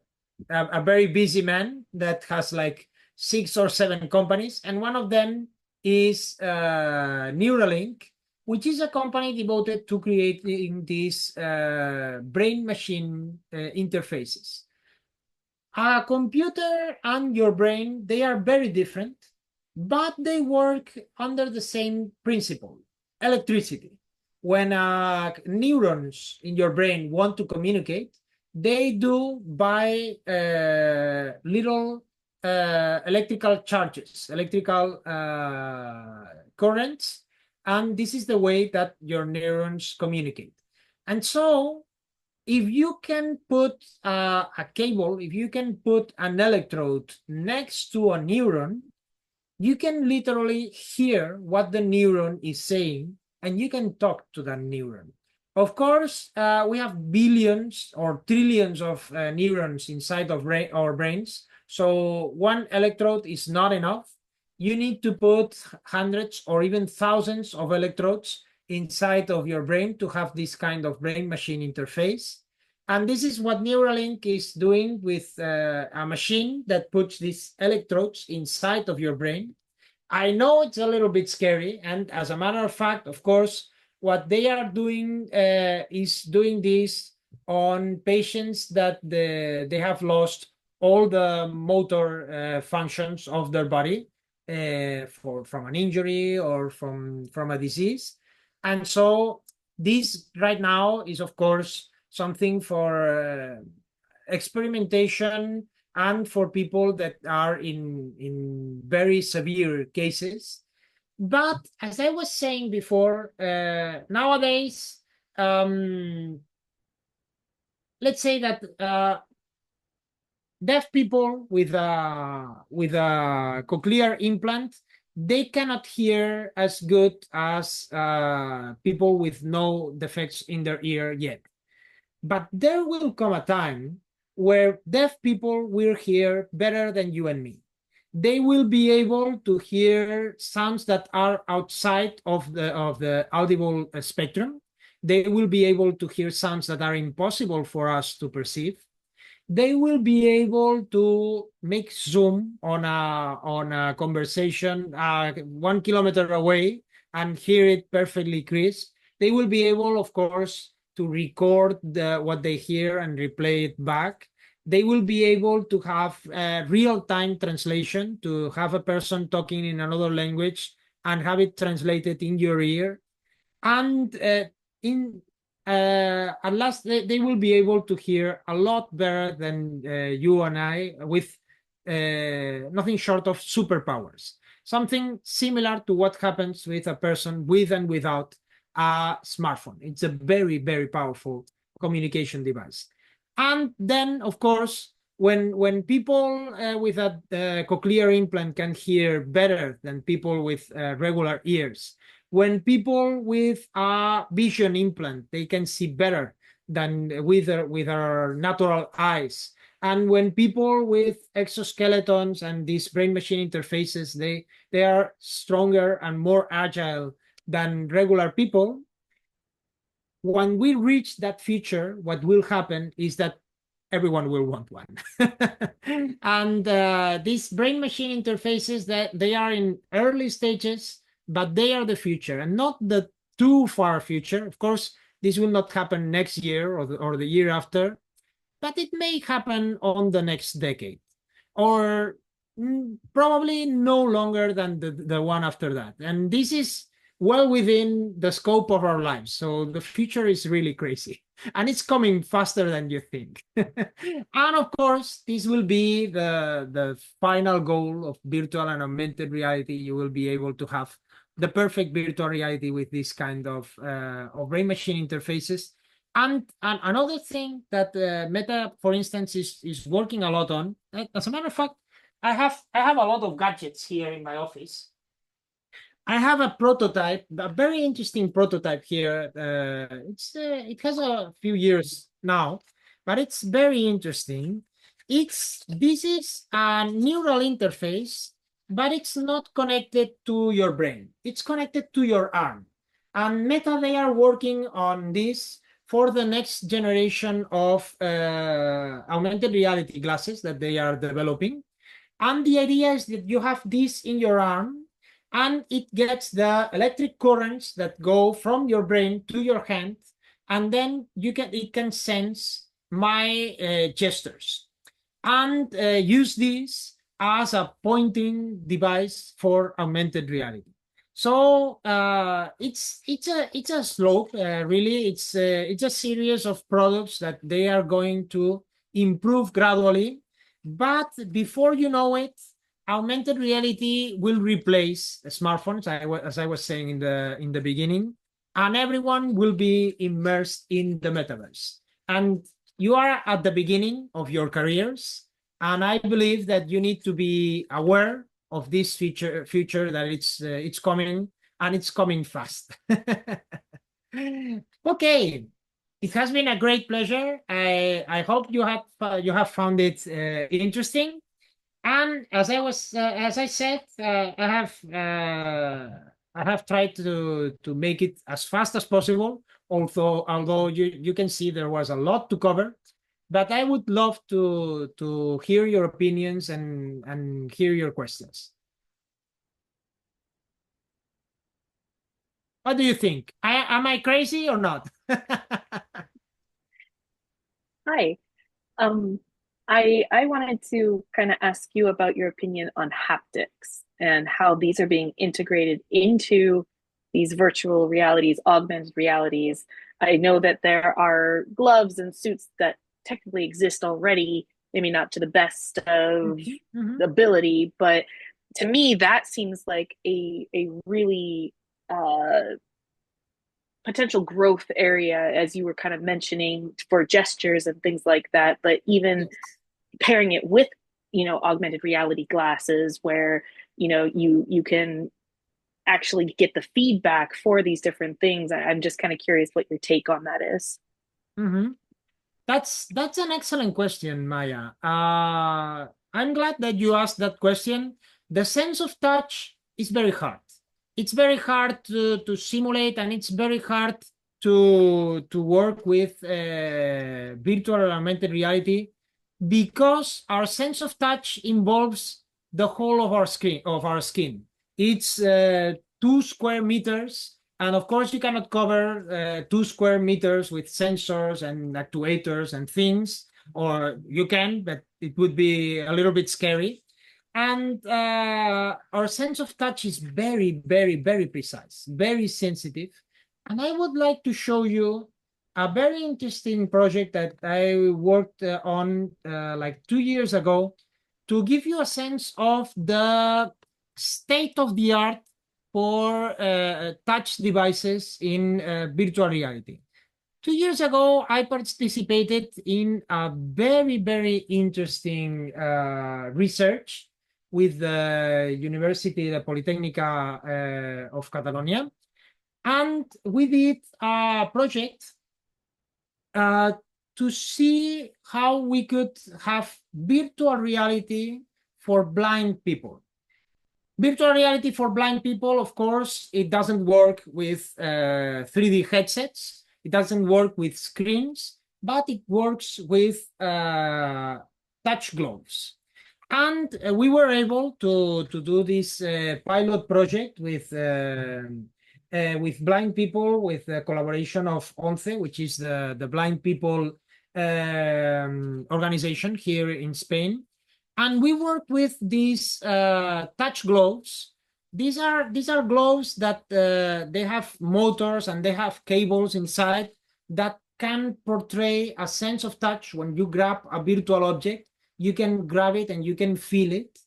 very busy man that has like 6 or 7 companies, and one of them is Neuralink, which is a company devoted to creating these brain-machine interfaces. A computer and your brain, they are very different, but they work under the same principle, electricity. When neurons in your brain want to communicate, they do by little electrical charges, electrical currents, and this is the way that your neurons communicate. And so if you can put a cable, if you can put an electrode next to a neuron, you can literally hear what the neuron is saying, and you can talk to that neuron. Of course, we have billions or trillions of neurons inside of our brains, so one electrode is not enough. You need to put hundreds or even thousands of electrodes inside of your brain to have this kind of brain-machine interface. And this is what Neuralink is doing with a machine that puts these electrodes inside of your brain. I know it's a little bit scary, and as a matter of fact, of course, what they are doing is doing this on patients that they have lost all the motor functions of their body from an injury or from a disease. And so this right now is, of course, something for experimentation and for people that are in very severe cases. But as I was saying before, nowadays, let's say that deaf people with a cochlear implant, they cannot hear as good as people with no defects in their ear yet. But there will come a time where deaf people will hear better than you and me. They will be able to hear sounds that are outside of the audible spectrum. They will be able to hear sounds that are impossible for us to perceive. They will be able to make zoom on a conversation 1 kilometer away and hear it perfectly crisp. They will be able, of course, to record what they hear and replay it back. They will be able to have real-time translation, to have a person talking in another language and have it translated in your ear. And in at last, they will be able to hear a lot better than you and I, with nothing short of superpowers. Something similar to what happens with a person with and without a smartphone. It's a very, very powerful communication device. And then, of course, when people with a cochlear implant can hear better than people with regular ears, when people with a vision implant, they can see better than with our natural eyes. And when people with exoskeletons and these brain-machine interfaces, they are stronger and more agile than regular people. When we reach that future, what will happen is that everyone will want one. And these brain-machine interfaces, that they are in early stages, but they are the future and not the too far future. Of course, this will not happen next year or the year after, but it may happen on the next decade, or probably no longer than the one after that. And this is well within the scope of our lives. So the future is really crazy, and it's coming faster than you think. And of course, this will be the final goal of virtual and augmented reality. You will be able to have the perfect virtual reality with this kind of brain machine interfaces. And another thing that Meta, for instance, is working a lot on. As a matter of fact, I have a lot of gadgets here in my office. I have a prototype, a very interesting prototype here. It has a few years now, but it's very interesting. This is a neural interface, but it's not connected to your brain. It's connected to your arm. And Meta, they are working on this for the next generation of augmented reality glasses that they are developing. And the idea is that you have this in your arm, and it gets the electric currents that go from your brain to your hand, and then it can sense my gestures and use this as a pointing device for augmented reality. So it's a slope, really. It's a series of products that they are going to improve gradually, but before you know it, augmented reality will replace smartphones, as I was saying in the beginning, and everyone will be immersed in the metaverse. And you are at the beginning of your careers, and I believe that you need to be aware of this future that it's coming, and it's coming fast. Okay, it has been a great pleasure. I hope you have found it interesting. And as I said, I have tried to make it as fast as possible. Although you can see there was a lot to cover, but I would love to hear your opinions and hear your questions. What do you think? Am I crazy or not? Hi. Um, I wanted to kind of ask you about your opinion on haptics and how these are being integrated into these virtual realities, augmented realities. I know that there are gloves and suits that technically exist already, maybe not to the best of ability, but to me, that seems like a really potential growth area, as you were kind of mentioning, for gestures and things like that. But even pairing it with, augmented reality glasses, where you can actually get the feedback for these different things. I'm just kind of curious what your take on that is. Mm-hmm. That's an excellent question, Maya. I'm glad that you asked that question. The sense of touch is very hard. It's very hard to simulate, and it's very hard to work with virtual or augmented reality, because our sense of touch involves the whole of our skin. It's 2 square meters. And of course, you cannot cover 2 square meters with sensors and actuators and things, or you can, but it would be a little bit scary. And our sense of touch is very, very, very precise, very sensitive. And I would like to show you a very interesting project that I worked on like 2 years ago, to give you a sense of the state of the art for touch devices in virtual reality. 2 years ago, I participated in a very, very interesting research with the University, the Politècnica of Catalonia. And we did a project to see how we could have virtual reality for blind people. Virtual reality for blind people, of course, it doesn't work with 3D headsets. It doesn't work with screens, but it works with touch gloves. And we were able to do this pilot project with blind people, with the collaboration of ONCE, which is the blind people organization here in Spain. And we worked with these touch gloves. These are gloves that they have motors and they have cables inside that can portray a sense of touch. When you grab a virtual object, you can grab it and you can feel it.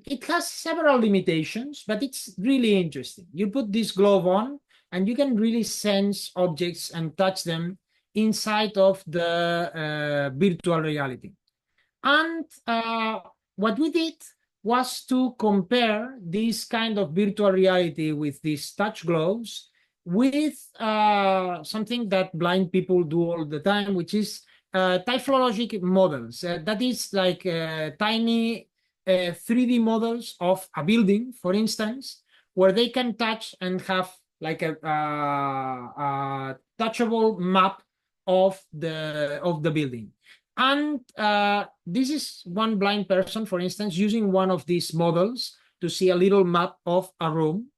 It has several limitations, but it's really interesting. You put this glove on and you can really sense objects and touch them inside of the virtual reality. And what we did was to compare this kind of virtual reality with these touch gloves with something that blind people do all the time, which is typologic models. That is like tiny 3D models of a building, for instance, where they can touch and have like a touchable map of the building. And this is one blind person, for instance, using one of these models to see a little map of a room.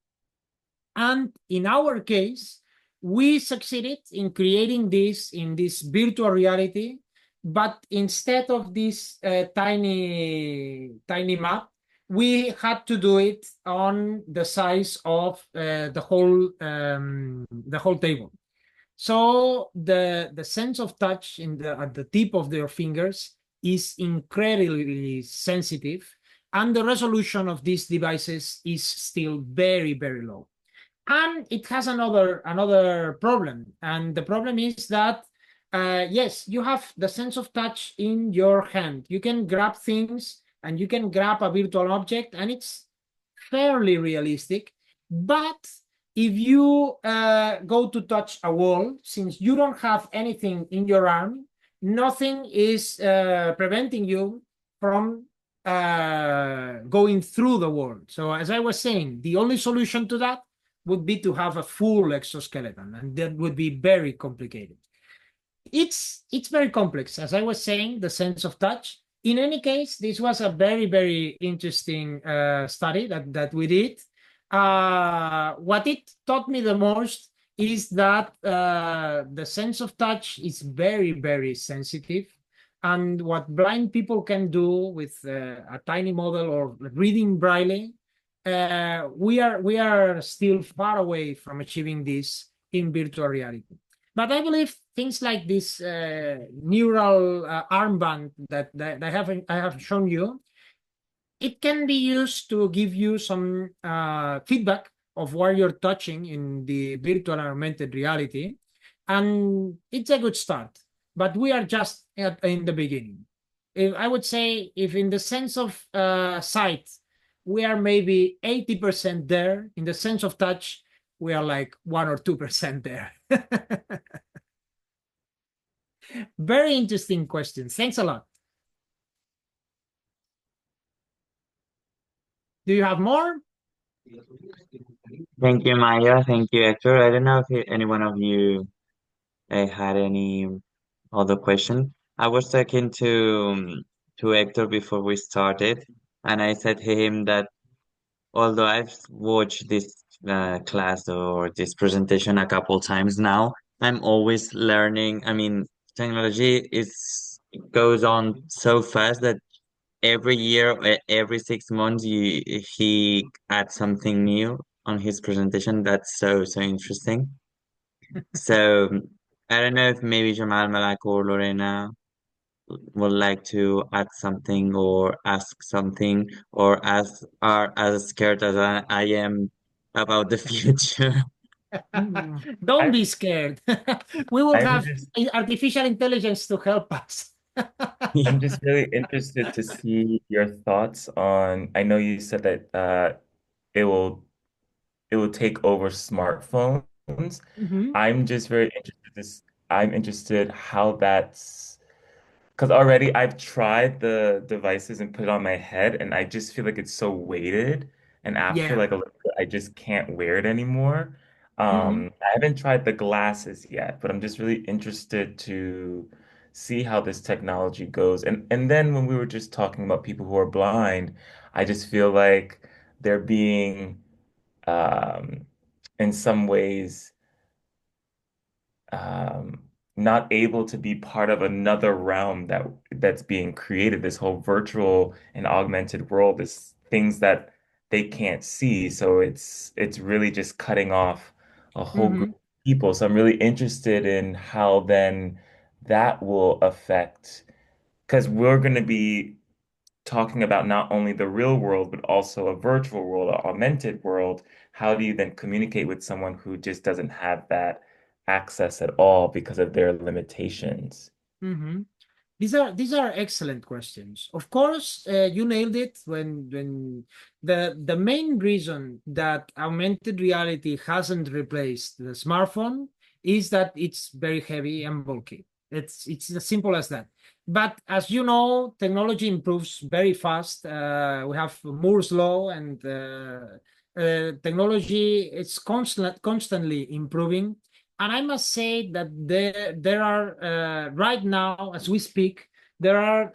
And in our case, we succeeded in creating this in this virtual reality, but instead of this tiny map, we had to do it on the size of the whole table. So the sense of touch at the tip of their fingers is incredibly sensitive, and the resolution of these devices is still very, very low. And it has another problem, and the problem is that yes, you have the sense of touch in your hand. You can grab things and you can grab a virtual object, and it's fairly realistic. But if you go to touch a wall, since you don't have anything in your arm, nothing is preventing you from going through the wall. So as I was saying, the only solution to that would be to have a full exoskeleton, and that would be very complicated. It's very complex, as I was saying, the sense of touch. In any case, this was a very, very interesting study that we did. What it taught me the most is that the sense of touch is very, very sensitive. And what blind people can do with a tiny model or reading Braille, we are still far away from achieving this in virtual reality. But I believe things like this neural armband that I have shown you, it can be used to give you some feedback of where you're touching in the virtual and augmented reality. And it's a good start, but we are just in the beginning. If, I would say if in the sense of sight, we are maybe 80% there. In the sense of touch, we are like 1 or 2% there. Very interesting question. Thanks a lot. Do you have more? Thank you, Maya. Thank you, Hector. I don't know if any one of you had any other question. I was talking to Hector before we started, and I said to him that although I've watched this class or this presentation a couple times now, I'm always learning. I mean, technology is goes on so fast that every year, every 6 months, he adds something new on his presentation. That's so interesting. So I don't know if maybe Jamal, Malak, or Lorena would like to add something or ask something, or as are as scared as I am about the future. Don't I be scared. We will I'm have just artificial intelligence to help us. I'm just really interested to see your thoughts on. I know you said that it will it will take over smartphones. Mhm. I'm just very interested I'm interested how that's because already I've tried the devices and put it on my head, and I just feel like it's so weighted. And after Yeah. like a little bit, I just can't wear it anymore. Mhm. I haven't tried the glasses yet, but I'm just really interested to see how this technology goes. And then when we were just talking about people who are blind, I just feel like they're being um, in some ways um, not able to be part of another realm that's being created, this whole virtual and augmented world, is things that they can't see. So it's really just cutting off a whole group Mhm. of people. So I'm really interested in how then that will affect, because we're going to be talking about not only the real world, but also a virtual world, an augmented world. How do you then communicate with someone who just doesn't have that access at all because of their limitations? Mhm. These are excellent questions. Of course, you nailed it when the main reason that augmented reality hasn't replaced the smartphone is that it's very heavy and bulky. It's as simple as that. But as you know, technology improves very fast. We have Moore's law, and technology is constantly improving. And I must say that there are right now, as we speak, there are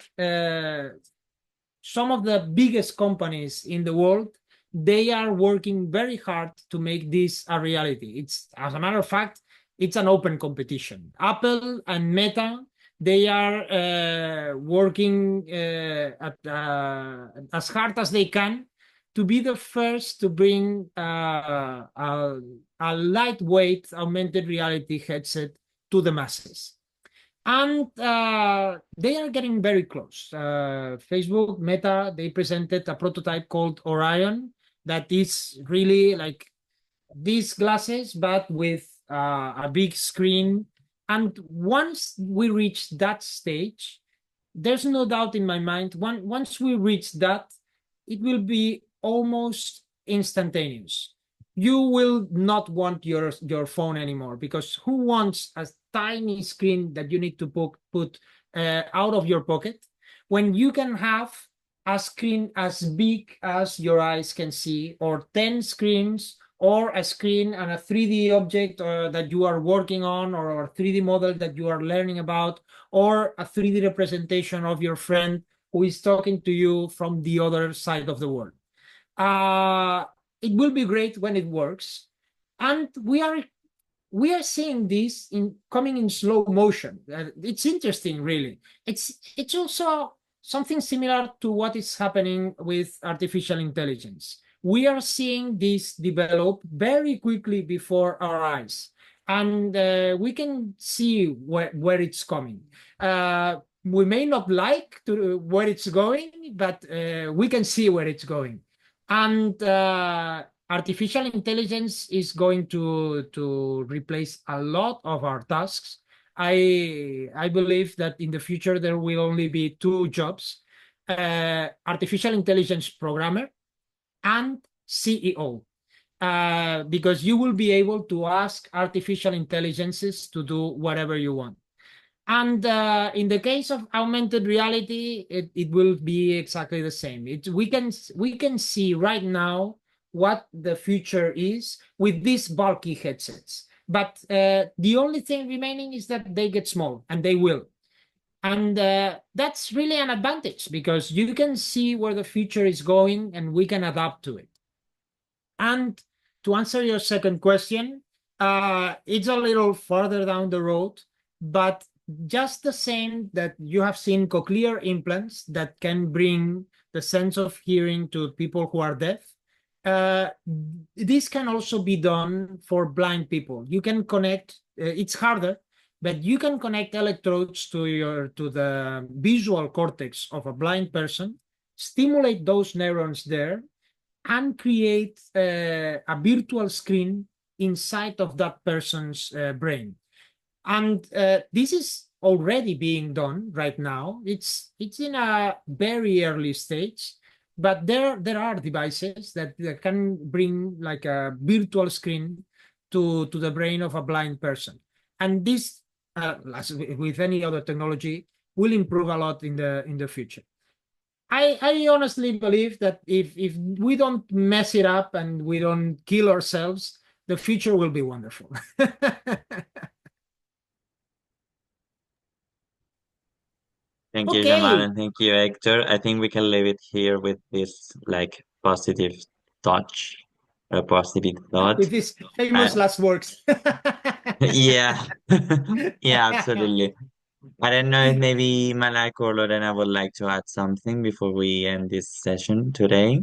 some of the biggest companies in the world. They are working very hard to make this a reality. It's, as a matter of fact, it's an open competition. Apple and Meta, they are working as hard as they can to be the first to bring a lightweight augmented reality headset to the masses. And they are getting very close. Facebook, Meta, they presented a prototype called Orion that is really like these glasses, but with a big screen. And once we reach that stage, there's no doubt in my mind, once we reach that, it will be almost instantaneous. You will not want your phone anymore, because who wants a tiny screen that you need to put out of your pocket when you can have a screen as big as your eyes can see, or 10 screens, or a screen and a 3D object that you are working on, or a 3D model that you are learning about, or a 3D representation of your friend who is talking to you from the other side of the world. Uh, it will be great when it works. And we are we are seeing this in coming in slow motion. It's interesting, really. It's also something similar to what is happening with artificial intelligence. We are seeing this develop very quickly before our eyes, and we can see where it's coming. We may not like to where it's going, but we can see where it's going. And artificial intelligence is going to replace a lot of our tasks. I believe that in the future there will only be two jobs: artificial intelligence programmer and CEO. Because you will be able to ask artificial intelligences to do whatever you want. And in the case of augmented reality, it will be exactly the same. We can see right now what the future is with these bulky headsets. But the only thing remaining is that they get small, and they will. And that's really an advantage because you can see where the future is going and we can adapt to it. And to answer your second question, it's a little further down the road, but just the same that you have seen cochlear implants that can bring the sense of hearing to people who are deaf, uh, this can also be done for blind people. You can connect, it's harder, but you can connect electrodes to the visual cortex of a blind person, stimulate those neurons there, and create a virtual screen inside of that person's brain. And this is already being done right now. It's in a very early stage, but there are devices that can bring like a virtual screen to the brain of a blind person. And this, as with any other technology, will improve a lot in the future. I honestly believe that if we don't mess it up and we don't kill ourselves, the future will be wonderful. Thank you, Jamal, Okay, and thank you, Hector. I think we can leave it here with this like positive touch, a positive thought. with these famous I, last words. yeah, yeah, absolutely. I don't know if maybe Malak or Lorena would like to add something before we end this session today.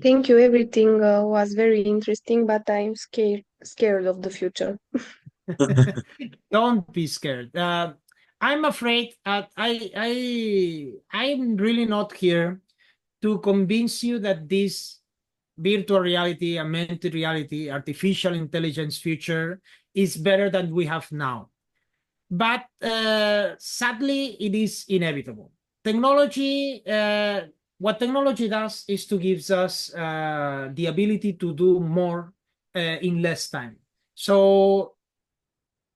Thank you. Everything was very interesting, but I'm scared of the future. Don't be scared. I'm afraid. I'm really not here to convince you that this virtual reality, augmented reality, artificial intelligence future is better than we have now. But sadly, it is inevitable. Technology, what technology does is to gives us the ability to do more in less time. So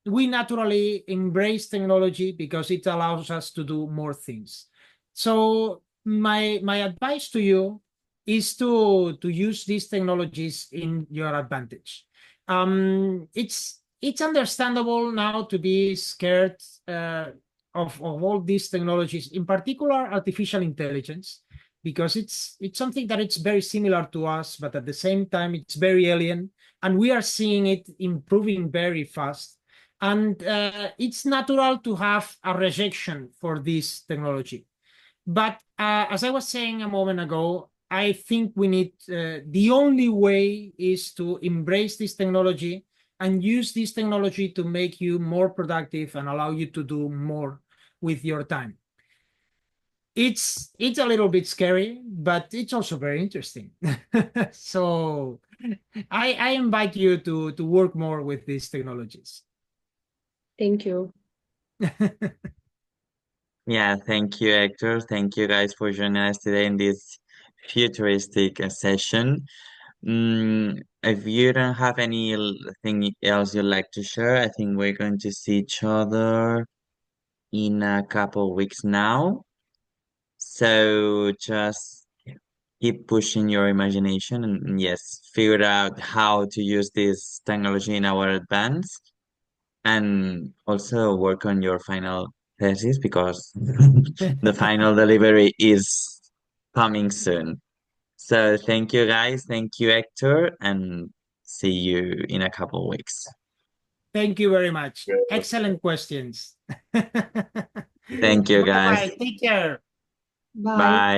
we naturally embrace technology because it allows us to do more things. So my advice to you is to use these technologies in your advantage. It's understandable now to be scared of all these technologies, in particular artificial intelligence, because it's something that it's very similar to us, but at the same time it's very alien, and we are seeing it improving very fast. And it's natural to have a rejection for this technology. But as I was saying a moment ago, I think we need the only way is to embrace this technology and use this technology to make you more productive and allow you to do more with your time. It's a little bit scary, but it's also very interesting. So I invite you to work more with these technologies. Thank you. Yeah, thank you, Hector. Thank you guys for joining us today in this futuristic session. If you don't have anything else you'd like to share, I think we're going to see each other in a couple of weeks now. So just keep pushing your imagination and yes, figure out how to use this technology in our advance and also work on your final thesis because the final delivery is coming soon. So thank you guys, thank you Hector, and see you in a couple weeks. Thank you very much. Good. Excellent questions. Thank you, guys. Bye-bye. Take care. Bye. Bye.